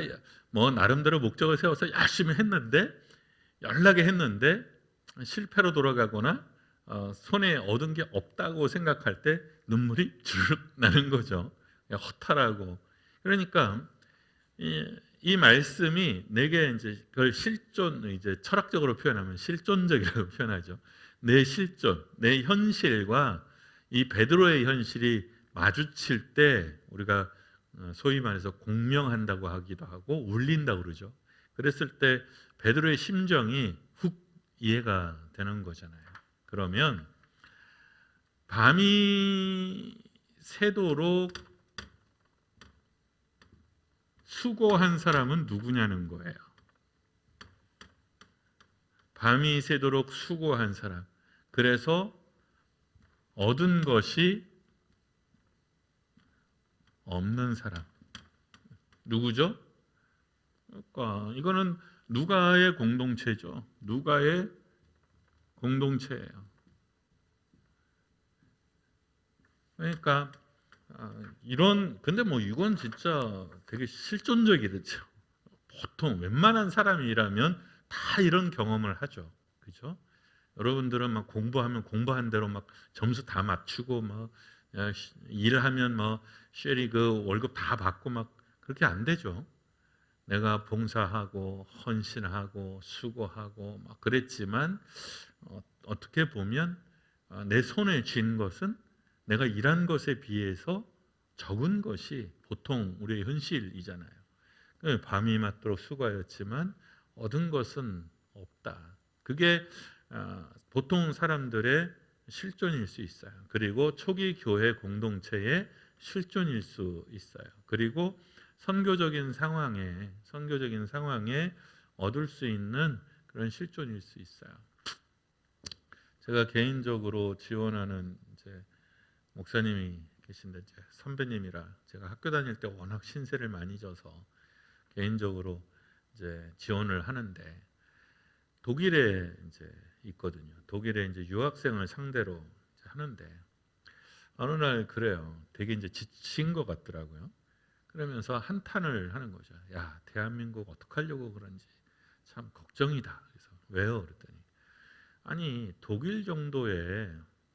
나름대로 목적을 세워서 열심히 했는데 연락에 했는데 실패로 돌아가거나 손에 얻은 게 없다고 생각할 때 눈물이 주르륵 나는 거죠. 허탈하고. 그러니까 이 말씀이 내게 이제 그걸 이제 철학적으로 표현하면 실존적이라고 표현하죠. 내 실존, 내 현실과 이 베드로의 현실이 마주칠 때 우리가 소위 말해서 공명한다고 하기도 하고 울린다고 그러죠. 그랬을 때 베드로의 심정이 훅 이해가 되는 거잖아요. 그러면 밤이 새도록 수고한 사람은 누구냐는 거예요. 밤이 새도록 수고한 사람. 그래서 얻은 것이 없는 사람. 누구죠? 그러니까 이거는 누가의 공동체죠. 누가의 공동체예요. 그러니까 근데 이건 진짜 되게 실존적이죠. 보통 웬만한 사람이라면 다 이런 경험을 하죠. 그죠? 여러분들은 막 공부하면 공부한 대로 막 점수 다 맞추고 막 일하면 쉐리 그 월급 다 받고 막 그렇게 안 되죠. 내가 봉사하고 헌신하고 수고하고 막 그랬지만 어떻게 보면 내 손에 쥔 것은 내가 일한 것에 비해서 적은 것이 보통 우리의 현실이잖아요. 밤이 맞도록 수고하였지만 얻은 것은 없다. 그게 보통 사람들의 실존일 수 있어요. 그리고 초기 교회 공동체의 실존일 수 있어요. 그리고 선교적인 상황에 얻을 수 있는 그런 실존일 수 있어요. 제가 개인적으로 지원하는 이제 목사님이 계신데 이제 선배님이라 제가 학교 다닐 때 워낙 신세를 많이 져서 개인적으로 이제 지원을 하는데 독일에 이제 있거든요. 독일에 이제 유학생을 상대로 이제 하는데 어느 날 그래요. 되게 이제 지친 것 같더라고요. 그러면서 한탄을 하는 거죠. 야, 대한민국 어떡하려고 그런지 참 걱정이다. 그래서 왜요? 그랬더니 아니 독일 정도의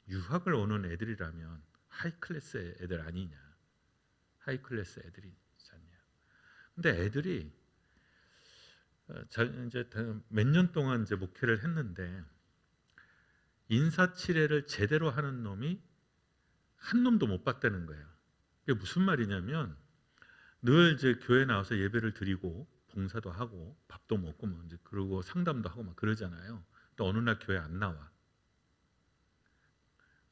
유학을 오는 애들이라면 하이클래스 애들 아니냐? 하이클래스 애들이지 않냐? 근데 애들이 이제 몇 년 동안 이제 목회를 했는데 인사치레를 제대로 하는 놈이 한 놈도 못 봤다는 거예요. 이게 무슨 말이냐면 늘 이제 교회 나와서 예배를 드리고 봉사도 하고 밥도 먹고 이제 그러고 상담도 하고 막 그러잖아요. 또 어느 날 교회 안 나와.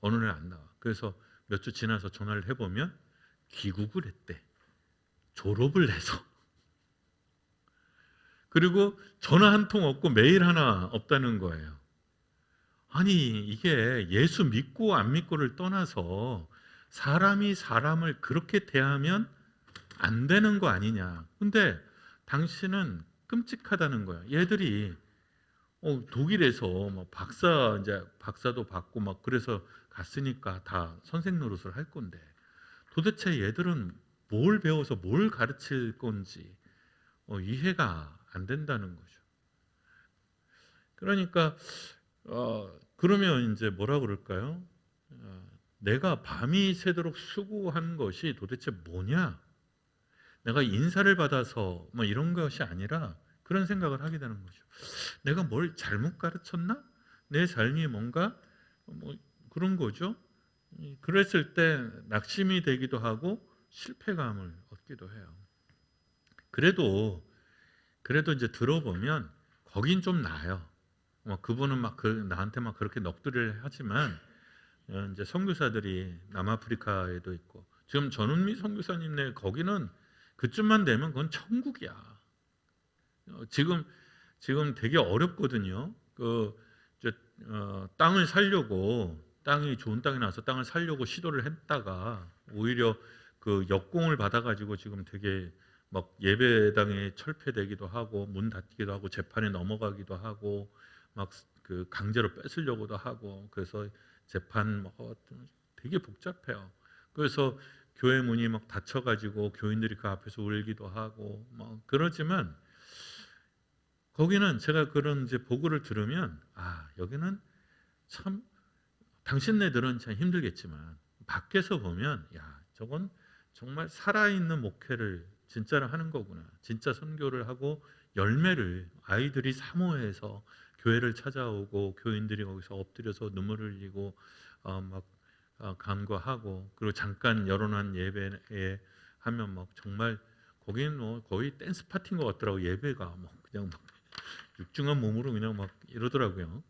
어느 날 안 나와. 그래서 몇 주 지나서 전화를 해보면 귀국을 했대. 졸업을 해서. 그리고 전화 한 통 없고 메일 하나 없다는 거예요. 아니 이게 예수 믿고 안 믿고를 떠나서 사람이 사람을 그렇게 대하면 안 되는 거 아니냐. 근데 당신은 끔찍하다는 거야. 얘들이 독일에서 박사도 받고 막 그래서 갔으니까 다 선생 노릇을 할 건데 도대체 얘들은 뭘 배워서 뭘 가르칠 건지 이해가 안 된다는 거죠. 그러니까 그러면 이제 뭐라 그럴까요? 내가 밤이 새도록 수고한 것이 도대체 뭐냐? 내가 인사를 받아서 이런 것이 아니라 그런 생각을 하게 되는 거죠. 내가 뭘 잘못 가르쳤나? 내 삶이 뭔가 그런 거죠. 그랬을 때 낙심이 되기도 하고 실패감을 얻기도 해요. 그래도 이제 들어보면 거긴 좀 나아요. 그분은 나한테 그렇게 넋두리를 하지만 이제 선교사들이 남아프리카에도 있고 지금 전은미 선교사님네 거기는 그쯤만 되면 그건 천국이야. 지금 지금 되게 어렵거든요. 땅을 살려고, 땅이 좋은 땅이 나서 땅을 살려고 시도를 했다가 오히려 그 역공을 받아가지고 지금 되게 막 예배당에 철폐되기도 하고 문 닫기도 하고 재판에 넘어가기도 하고 막 그 강제로 뺏으려고도 하고 그래서 재판 뭐 되게 복잡해요. 그래서 교회 문이 막 닫혀가지고 교인들이 그 앞에서 울기도 하고 뭐 그러지만 거기는 제가 그런 이제 보고를 들으면 여기는 참 당신네들은 참 힘들겠지만 밖에서 보면 저건 정말 살아있는 목회를 진짜로 하는 거구나. 진짜 선교를 하고 열매를 아이들이 사모해서 교회를 찾아오고 교인들이 거기서 엎드려서 눈물을 흘리고 간구하고 그리고 잠깐 열어놓은 예배에 하면 막 정말 거기는 뭐 거의 댄스 파티인 것 같더라고. 예배가 뭐 그냥 막 육중한 몸으로 그냥 막 이러더라고요.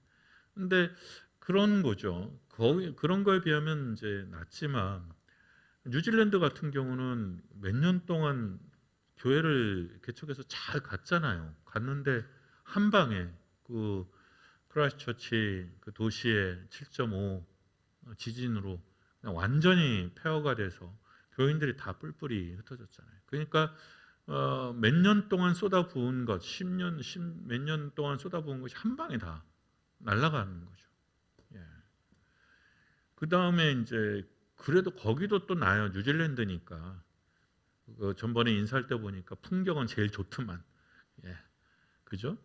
근데 그런 거죠. 거기 그런 거에 비하면 이제 낫지만 뉴질랜드 같은 경우는 몇 년 동안 교회를 개척해서 잘 갔잖아요. 갔는데 한 방에 그 크라이스트처치 그 도시의 7.5 지진으로 그냥 완전히 폐허가 돼서 교인들이 다 뿔뿔이 흩어졌잖아요. 그러니까 몇 년 동안 쏟아부은 것, 10년, 몇 년 동안 쏟아부은 것이 한 방에 다 날아가는 거죠. 예. 그 다음에 이제 그래도 거기도 또 나요. 뉴질랜드니까. 전번에 인사할 때 보니까 풍경은 제일 좋더만. 예. 그죠?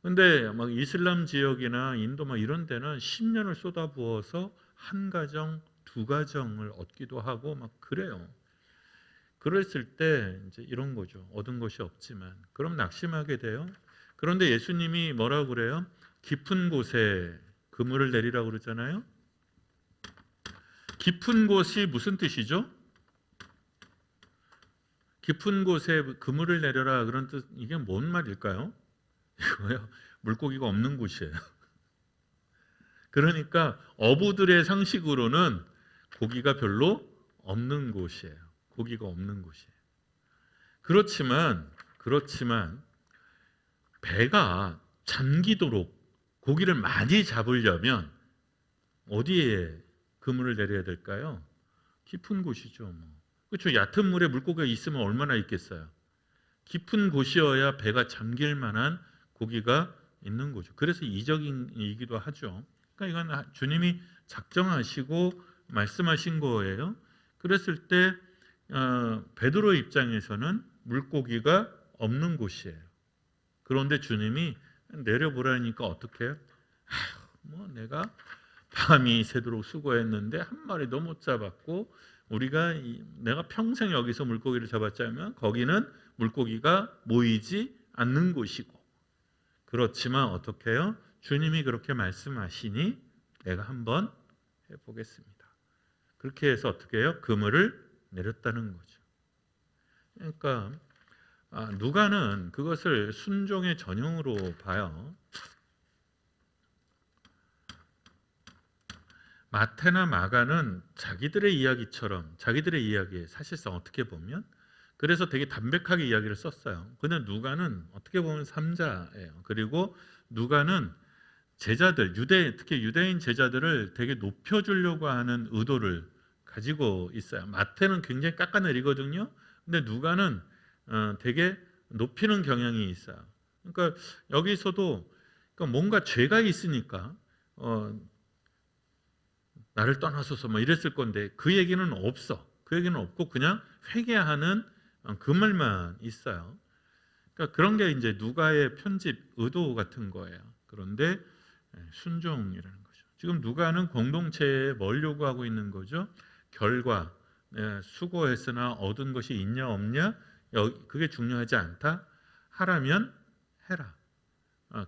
근데 막 이슬람 지역이나 인도 막 이런 데는 10년을 쏟아부어서 한 가정, 두 가정을 얻기도 하고 막 그래요. 그랬을 때 이제 이런 거죠. 얻은 것이 없지만 그럼 낙심하게 돼요. 그런데 예수님이 뭐라고 그래요? 깊은 곳에 그물을 내리라고 그러잖아요. 깊은 곳이 무슨 뜻이죠? 깊은 곳에 그물을 내려라 그런 뜻. 이게 뭔 말일까요? 이거요. 물고기가 없는 곳이에요. 그러니까 어부들의 상식으로는 고기가 별로 없는 곳이에요. 고기가 없는 곳이에요. 그렇지만 배가 잠기도록 고기를 많이 잡으려면 어디에 그물을 내려야 될까요? 깊은 곳이죠. 뭐. 그렇죠. 얕은 물에 물고기가 있으면 얼마나 있겠어요. 깊은 곳이어야 배가 잠길 만한 고기가 있는 거죠. 그래서 이적이기도 하죠. 그러니까 이건 주님이 작정하시고 말씀하신 거예요. 그랬을 때 베드로 입장에서는 물고기가 없는 곳이에요. 그런데 주님이 내려보라니까 어떻게 해요? 뭐 내가 밤이 새도록 수고했는데 한 마리도 못 잡았고 내가 평생 여기서 물고기를 잡았자면 거기는 물고기가 모이지 않는 곳이고 그렇지만 어떻게 해요? 주님이 그렇게 말씀하시니 내가 한번 해보겠습니다. 그렇게 해서 어떻게 해요? 그물을 내렸다는 거죠. 그러니까 누가는 그것을 순종의 전형으로 봐요. 마태나 마가는 자기들의 이야기처럼 자기들의 이야기에 사실상 어떻게 보면 그래서 되게 담백하게 이야기를 썼어요. 근데 누가는 어떻게 보면 삼자예요. 그리고 누가는 제자들, 특히 유대인 제자들을 되게 높여주려고 하는 의도를 가지고 있어요. 마태는 굉장히 깎아내리거든요. 근데 누가는 되게 높이는 경향이 있어요. 그러니까 여기서도 뭔가 죄가 있으니까 나를 떠나소서 뭐 이랬을 건데 그 얘기는 없어. 그 얘기는 없고 그냥 회개하는 그 말만 있어요. 그러니까 그런 게 이제 누가의 편집 의도 같은 거예요. 그런데 순종이라는 거죠. 지금 누가는 공동체에 뭘 요구하고 있는 거죠? 결과, 수고했으나 얻은 것이 있냐 없냐 그게 중요하지 않다. 하라면 해라.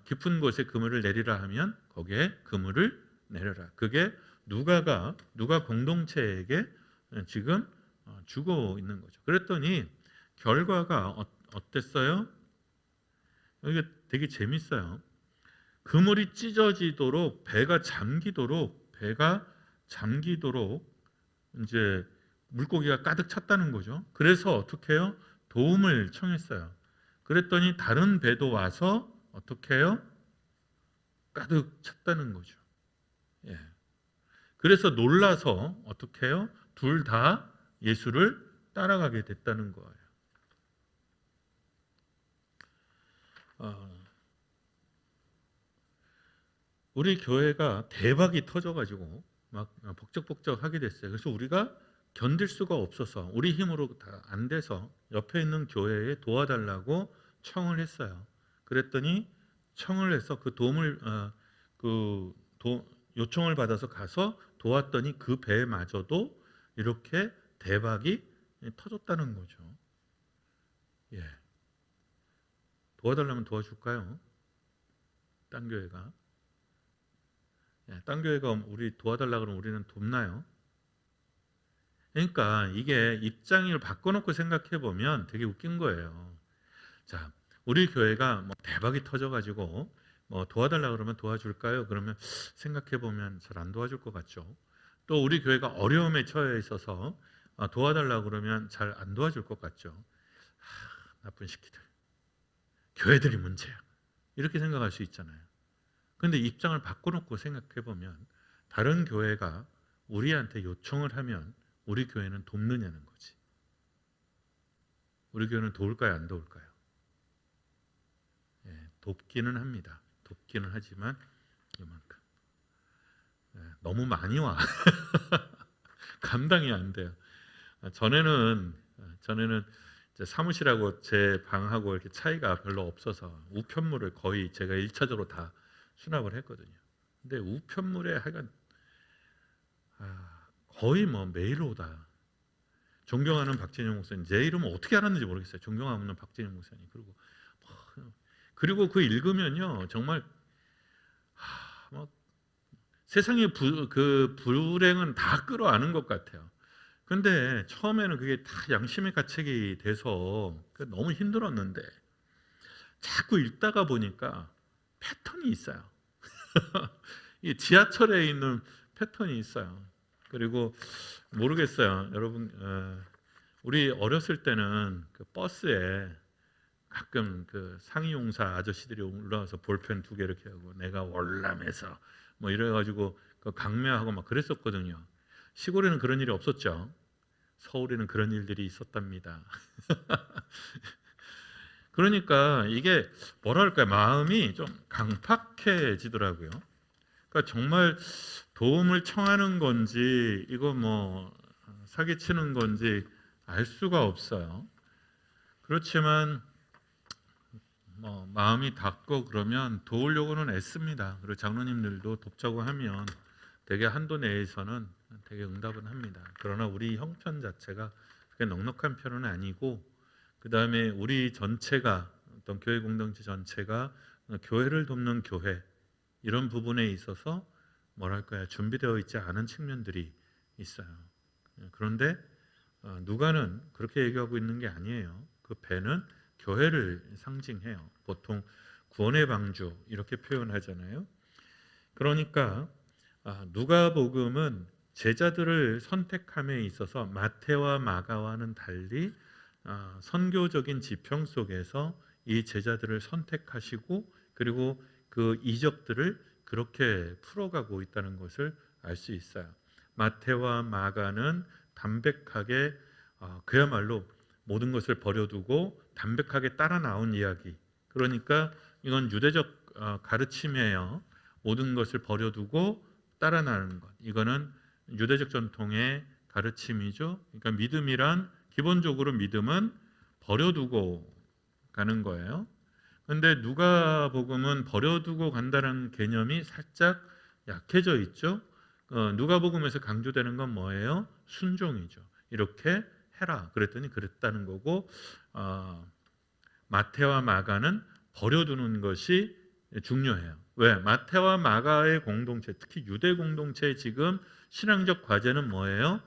깊은 곳에 그물을 내리라 하면 거기에 그물을 내려라. 그게 누가 공동체에게 지금 주고 있는 거죠. 그랬더니 결과가 어땠어요? 이게 되게 재밌어요. 그물이 찢어지도록 배가 잠기도록 이제 물고기가 가득 찼다는 거죠. 그래서 어떻게 해요? 도움을 청했어요. 그랬더니 다른 배도 와서 어떻게 해요? 가득 찼다는 거죠. 예. 그래서 놀라서 어떻게 해요? 둘 다 예수를 따라가게 됐다는 거예요. 우리 교회가 대박이 터져가지고 막 복적복적하게 됐어요. 그래서 우리가 견딜 수가 없어서 우리 힘으로 다 안 돼서 옆에 있는 교회에 도와달라고 청을 했어요. 그랬더니 청을 해서 그 도움을 요청을 받아서 가서 도왔더니 그 배마저도 이렇게 대박이 터졌다는 거죠. 예. 도와달라면 도와줄까요? 딴 교회가. 딴 교회가 우리 도와달라 그러면 우리는 돕나요? 그러니까 이게 입장을 바꿔놓고 생각해 보면 되게 웃긴 거예요. 자, 우리 교회가 뭐 대박이 터져가지고 뭐 도와달라 그러면 도와줄까요? 그러면 생각해 보면 잘 안 도와줄 것 같죠. 또 우리 교회가 어려움에 처해 있어서 도와달라 그러면 잘 안 도와줄 것 같죠. 나쁜 새끼들. 교회들이 문제야. 이렇게 생각할 수 있잖아요. 그런데 입장을 바꿔놓고 생각해 보면 다른 교회가 우리한테 요청을 하면 우리 교회는 돕느냐는 거지. 우리 교회는 도울까요? 안 도울까요? 예, 돕기는 합니다. 돕기는 하지만 이만큼. 너무 많이 와. 감당이 안 돼요. 전에는 이제 사무실하고 제 방하고 이렇게 차이가 별로 없어서 우편물을 거의 제가 1차적으로 다 수납을 했거든요. 근데 우편물에 하여간 거의 뭐 매일 오다. 존경하는 박진영 목사님, 제 이름을 어떻게 알았는지 모르겠어요. 존경하는 박진영 목사님. 그리고 그 읽으면요 정말 막 세상의 그 불행은 다 끌어안은 것 같아요. 근데 처음에는 그게 다 양심의 가책이 돼서 너무 힘들었는데 자꾸 읽다가 보니까 패턴이 있어요. 이 지하철에 있는 패턴이 있어요. 그리고 모르겠어요, 여러분. 우리 어렸을 때는 그 버스에 가끔 그 상이용사 아저씨들이 올라와서 볼펜 2개 이렇게 하고 내가 월남에서 뭐 이래가지고 그 강매하고 막 그랬었거든요. 시골에는 그런 일이 없었죠. 서울에는 그런 일들이 있었답니다. 그러니까 이게 뭐랄까 마음이 좀 강팍해지더라고요. 그러니까 정말 도움을 청하는 건지 이거 뭐 사기치는 건지 알 수가 없어요. 그렇지만 뭐 마음이 닿고 그러면 도우려고는 애씁니다. 그리고 장로님들도 돕자고 하면 되게 한도 내에서는 되게 응답은 합니다. 그러나 우리 형편 자체가 그렇게 넉넉한 편은 아니고 그 다음에 우리 전체가 어떤 교회 공동체 전체가 교회를 돕는 교회 이런 부분에 있어서 뭐랄까요 준비되어 있지 않은 측면들이 있어요. 그런데 누가는 그렇게 얘기하고 있는 게 아니에요. 그 배는 교회를 상징해요. 보통 구원의 방주 이렇게 표현하잖아요. 그러니까 누가복음은 제자들을 선택함에 있어서 마태와 마가와는 달리 선교적인 지평 속에서 이 제자들을 선택하시고 그리고 그 이적들을 그렇게 풀어가고 있다는 것을 알 수 있어요. 마태와 마가는 담백하게 그야말로 모든 것을 버려두고 담백하게 따라 나온 이야기. 그러니까 이건 유대적 가르침이에요. 모든 것을 버려두고 따라 나가는 것. 이거는 유대적 전통의 가르침이죠. 그러니까 믿음이란 기본적으로 믿음은 버려두고 가는 거예요. 그런데 누가복음은 버려두고 간다는 개념이 살짝 약해져 있죠. 누가복음에서 강조되는 건 뭐예요? 순종이죠. 이렇게 해라. 그랬더니 그랬다는 거고 마태와 마가는 버려두는 것이 중요해요. 왜? 마태와 마가의 공동체, 특히 유대 공동체의 지금 신앙적 과제는 뭐예요?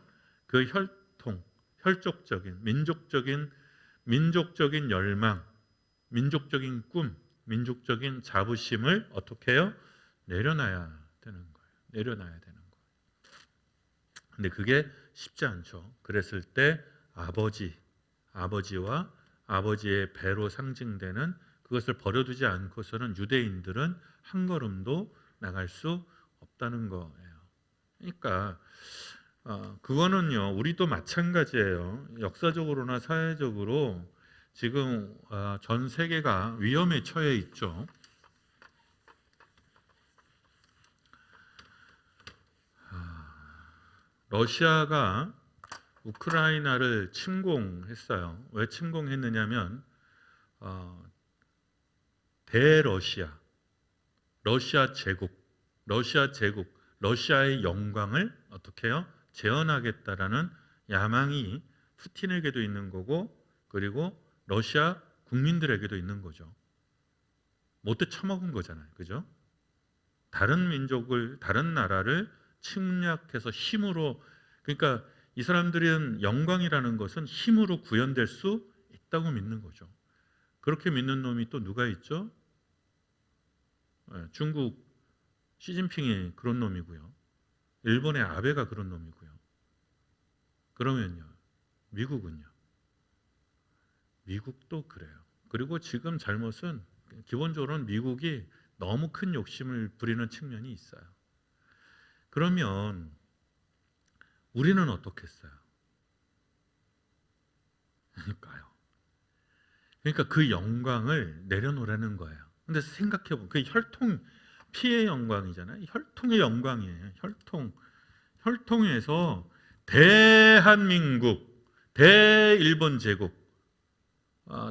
그 혈통, 혈족적인, 민족적인 열망, 민족적인 꿈, 민족적인 자부심을 어떻게 해요? 내려놔야 되는 거예요. 내려놔야 되는 거예요. 근데 그게 쉽지 않죠. 그랬을 때 아버지와 아버지의 배로 상징되는 그것을 버려두지 않고서는 유대인들은 한 걸음도 나갈 수 없다는 거예요. 그러니까 그거는요, 우리도 마찬가지예요. 역사적으로나 사회적으로 지금 전 세계가 위험에 처해 있죠. 러시아가 우크라이나를 침공했어요. 왜 침공했느냐면 대러시아, 러시아 제국, 러시아의 영광을 어떻게 해요? 재현하겠다라는 야망이 푸틴에게도 있는 거고, 그리고 러시아 국민들에게도 있는 거죠. 못돼 처먹은 거잖아요, 그죠? 다른 민족을, 다른 나라를 침략해서 힘으로, 그러니까 이 사람들은 영광이라는 것은 힘으로 구현될 수 있다고 믿는 거죠. 그렇게 믿는 놈이 또 누가 있죠? 중국 시진핑이 그런 놈이고요. 일본의 아베가 그런 놈이고요. 그러면요, 미국은요? 미국도 그래요. 그리고 지금 잘못은 기본적으로는 미국이 너무 큰 욕심을 부리는 측면이 있어요. 그러면 우리는 어떻겠어요? 그러니까 그 영광을 내려놓으라는 거예요. 근데 생각해보면 그 혈통, 피의 영광이잖아요. 혈통의 영광이에요. 혈통에서 대한민국, 대일본 제국,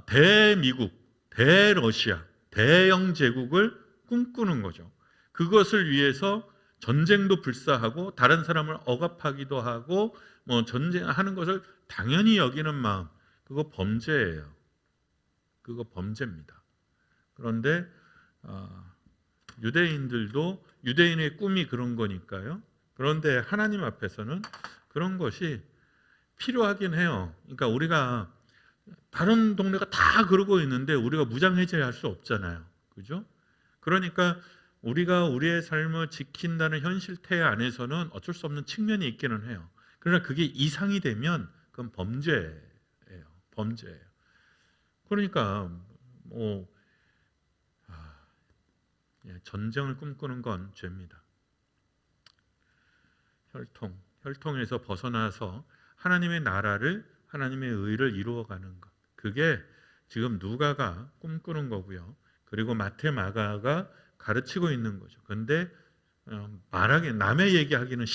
대미국, 대러시아, 대영 제국을 꿈꾸는 거죠. 그것을 위해서 전쟁도 불사하고 다른 사람을 억압하기도 하고 뭐 전쟁하는 것을 당연히 여기는 마음, 그거 범죄예요. 그거 범죄입니다. 그런데 유대인들도 유대인의 꿈이 그런 거니까요. 그런데 하나님 앞에서는 그런 것이 필요하긴 해요. 그러니까 우리가 다른 동네가 다 그러고 있는데 우리가 무장해제할 수 없잖아요. 그죠? 그러니까 우리가 우리의 삶을 지킨다는 현실태 안에서는 어쩔 수 없는 측면이 있기는 해요. 그러나 그게 이상이 되면 그건 범죄예요. 범죄예요. 그러니까 뭐 전쟁을 꿈꾸는 건 죄입니다. 혈통에서 벗어나서 하나님의 나라를, 하나님의 의를 이루어가는 것, 그게 지금 누가가 꿈꾸는 거고요. 그리고 마태, 마가가 가르치고 있는 거죠. 그런데 말하기, 남의 얘기하기는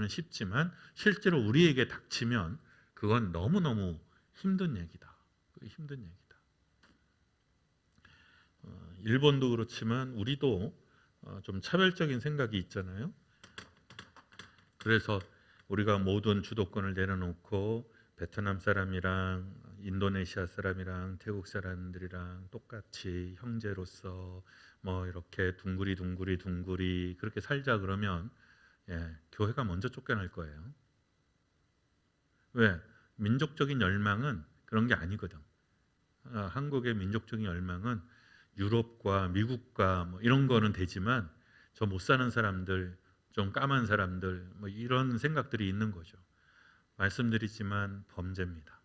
쉽지만 실제로 우리에게 닥치면 그건 너무너무 힘든 얘기다. 힘든 얘기다. 일본도 그렇지만 우리도 좀 차별적인 생각이 있잖아요. 그래서 우리가 모든 주도권을 내려놓고 베트남 사람이랑 인도네시아 사람이랑 태국 사람들이랑 똑같이 형제로서 뭐 이렇게 둥구리 그렇게 살자 그러면 교회가 먼저 쫓겨날 거예요. 왜? 민족적인 열망은 그런 게 아니거든. 한국의 민족적인 열망은 유럽과 미국과 뭐 이런 거는 되지만 저 못 사는 사람들, 좀 까만 사람들 뭐 이런 생각들이 있는 거죠. 말씀드리지만 범죄입니다.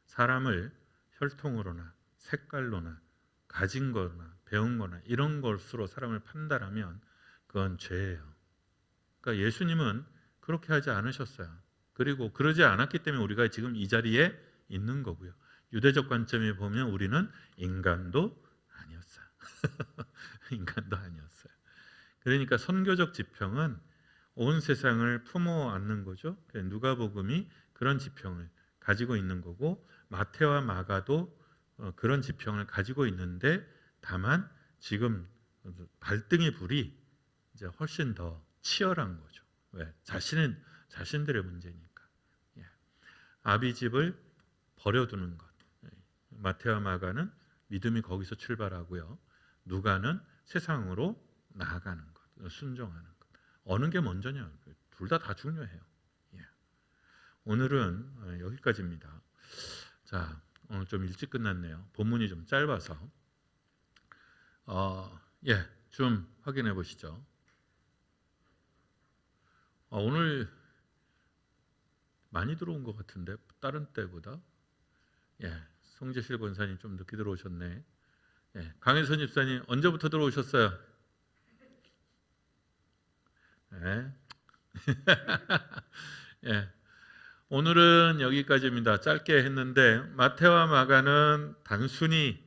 사람을 혈통으로나 색깔로나 가진 거나 배운 거나 이런 것으로 사람을 판단하면 그건 죄예요. 그러니까 예수님은 그렇게 하지 않으셨어요. 그리고 그러지 않았기 때문에 우리가 지금 이 자리에 있는 거고요. 유대적 관점에 보면 우리는 인간도 아니었어요. 인간도 아니었어요. 그러니까 선교적 지평은 온 세상을 품어 안는 거죠. 누가복음이 그런 지평을 가지고 있는 거고 마태와 마가도 그런 지평을 가지고 있는데 다만 지금 발등의 불이 이제 훨씬 더 치열한 거죠. 왜? 자신들의 문제니까. 아비집을 버려두는 것. 마태와 마가는 믿음이 거기서 출발하고요. 누가는 세상으로 나아가는 것, 순종하는 것. 어느 게 먼저냐? 둘 다 중요해요. 오늘은 여기까지입니다. 자, 오늘 좀 일찍 끝났네요. 본문이 좀 짧아서 좀 확인해 보시죠. 오늘 많이 들어온 것 같은데 다른 때보다 예, 송재실 권사님 좀 늦게 들어오셨네. 예, 강혜선 집사님 언제부터 들어오셨어요? 예. 예. 오늘은 여기까지입니다. 짧게 했는데 마태와 마가는 단순히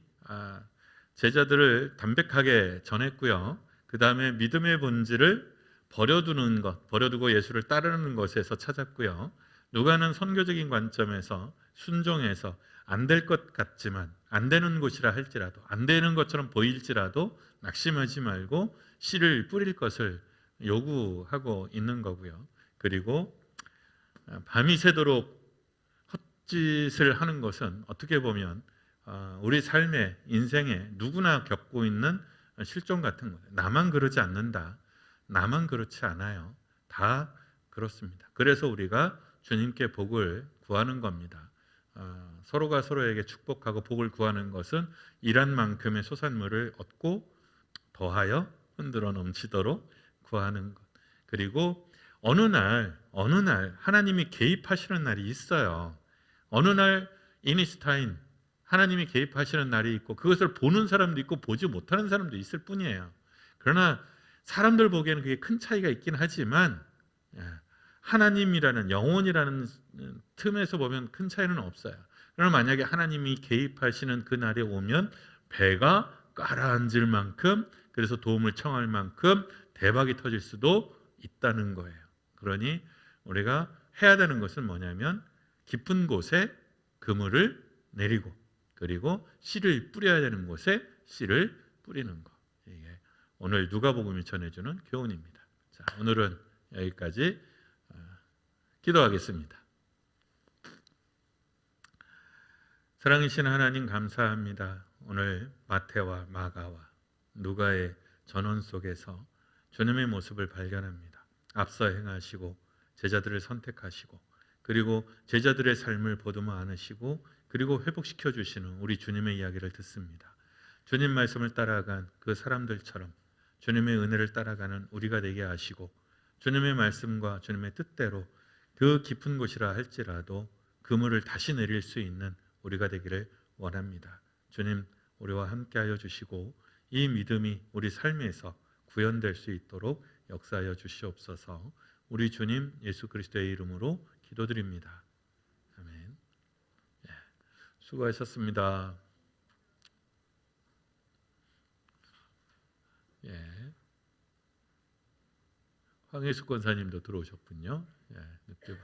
제자들을 담백하게 전했고요. 그 다음에 믿음의 본질을 버려두는 것, 버려두고 예수를 따르는 것에서 찾았고요. 누가는 선교적인 관점에서 순종해서 안 될 것 같지만 안 되는 곳이라 할지라도 안 되는 것처럼 보일지라도 낙심하지 말고 씨를 뿌릴 것을 요구하고 있는 거고요. 그리고 밤이 새도록 헛짓을 하는 것은 어떻게 보면 우리 삶의 인생에 누구나 겪고 있는 실종 같은 거예요. 나만 그러지 않는다. 나만 그렇지 않아요. 다 그렇습니다. 그래서 우리가 주님께 복을 구하는 겁니다. 서로가 서로에게 축복하고 복을 구하는 것은 일한 만큼의 소산물을 얻고 더하여 흔들어 넘치도록 구하는 것. 그리고 어느 날 하나님이 개입하시는 날이 있어요. 어느 날 이니스타인 하나님이 개입하시는 날이 있고 그것을 보는 사람도 있고 보지 못하는 사람도 있을 뿐이에요. 그러나 사람들 보기에는 그게 큰 차이가 있긴 하지만 하나님이라는 영혼이라는 틈에서 보면 큰 차이는 없어요. 그러나 만약에 하나님이 개입하시는 그 날이 오면 배가 가라앉을 만큼, 그래서 도움을 청할 만큼 대박이 터질 수도 있다는 거예요. 그러니 우리가 해야 되는 것은 뭐냐면 깊은 곳에 그물을 내리고 그리고 씨를 뿌려야 되는 곳에 씨를 뿌리는 것. 이게 오늘 누가복음이 전해주는 교훈입니다. 자, 오늘은 여기까지 기도하겠습니다. 사랑이신 하나님 감사합니다. 오늘 마태와 마가와 누가의 전원 속에서 주님의 모습을 발견합니다. 앞서 행하시고 제자들을 선택하시고 그리고 제자들의 삶을 보듬어 안으시고 그리고 회복시켜 주시는 우리 주님의 이야기를 듣습니다. 주님 말씀을 따라간 그 사람들처럼 주님의 은혜를 따라가는 우리가 되게 하시고 주님의 말씀과 주님의 뜻대로 그 깊은 곳이라 할지라도 그물을 다시 내릴 수 있는 우리가 되기를 원합니다. 주님, 우리와 함께하여 주시고 이 믿음이 우리 삶에서 구현될 수 있도록 역사하여 주시옵소서. 우리 주님 예수 그리스도의 이름으로 기도드립니다. 아멘. 수고하셨습니다. 황혜숙 권사님도 들어오셨군요. 늦게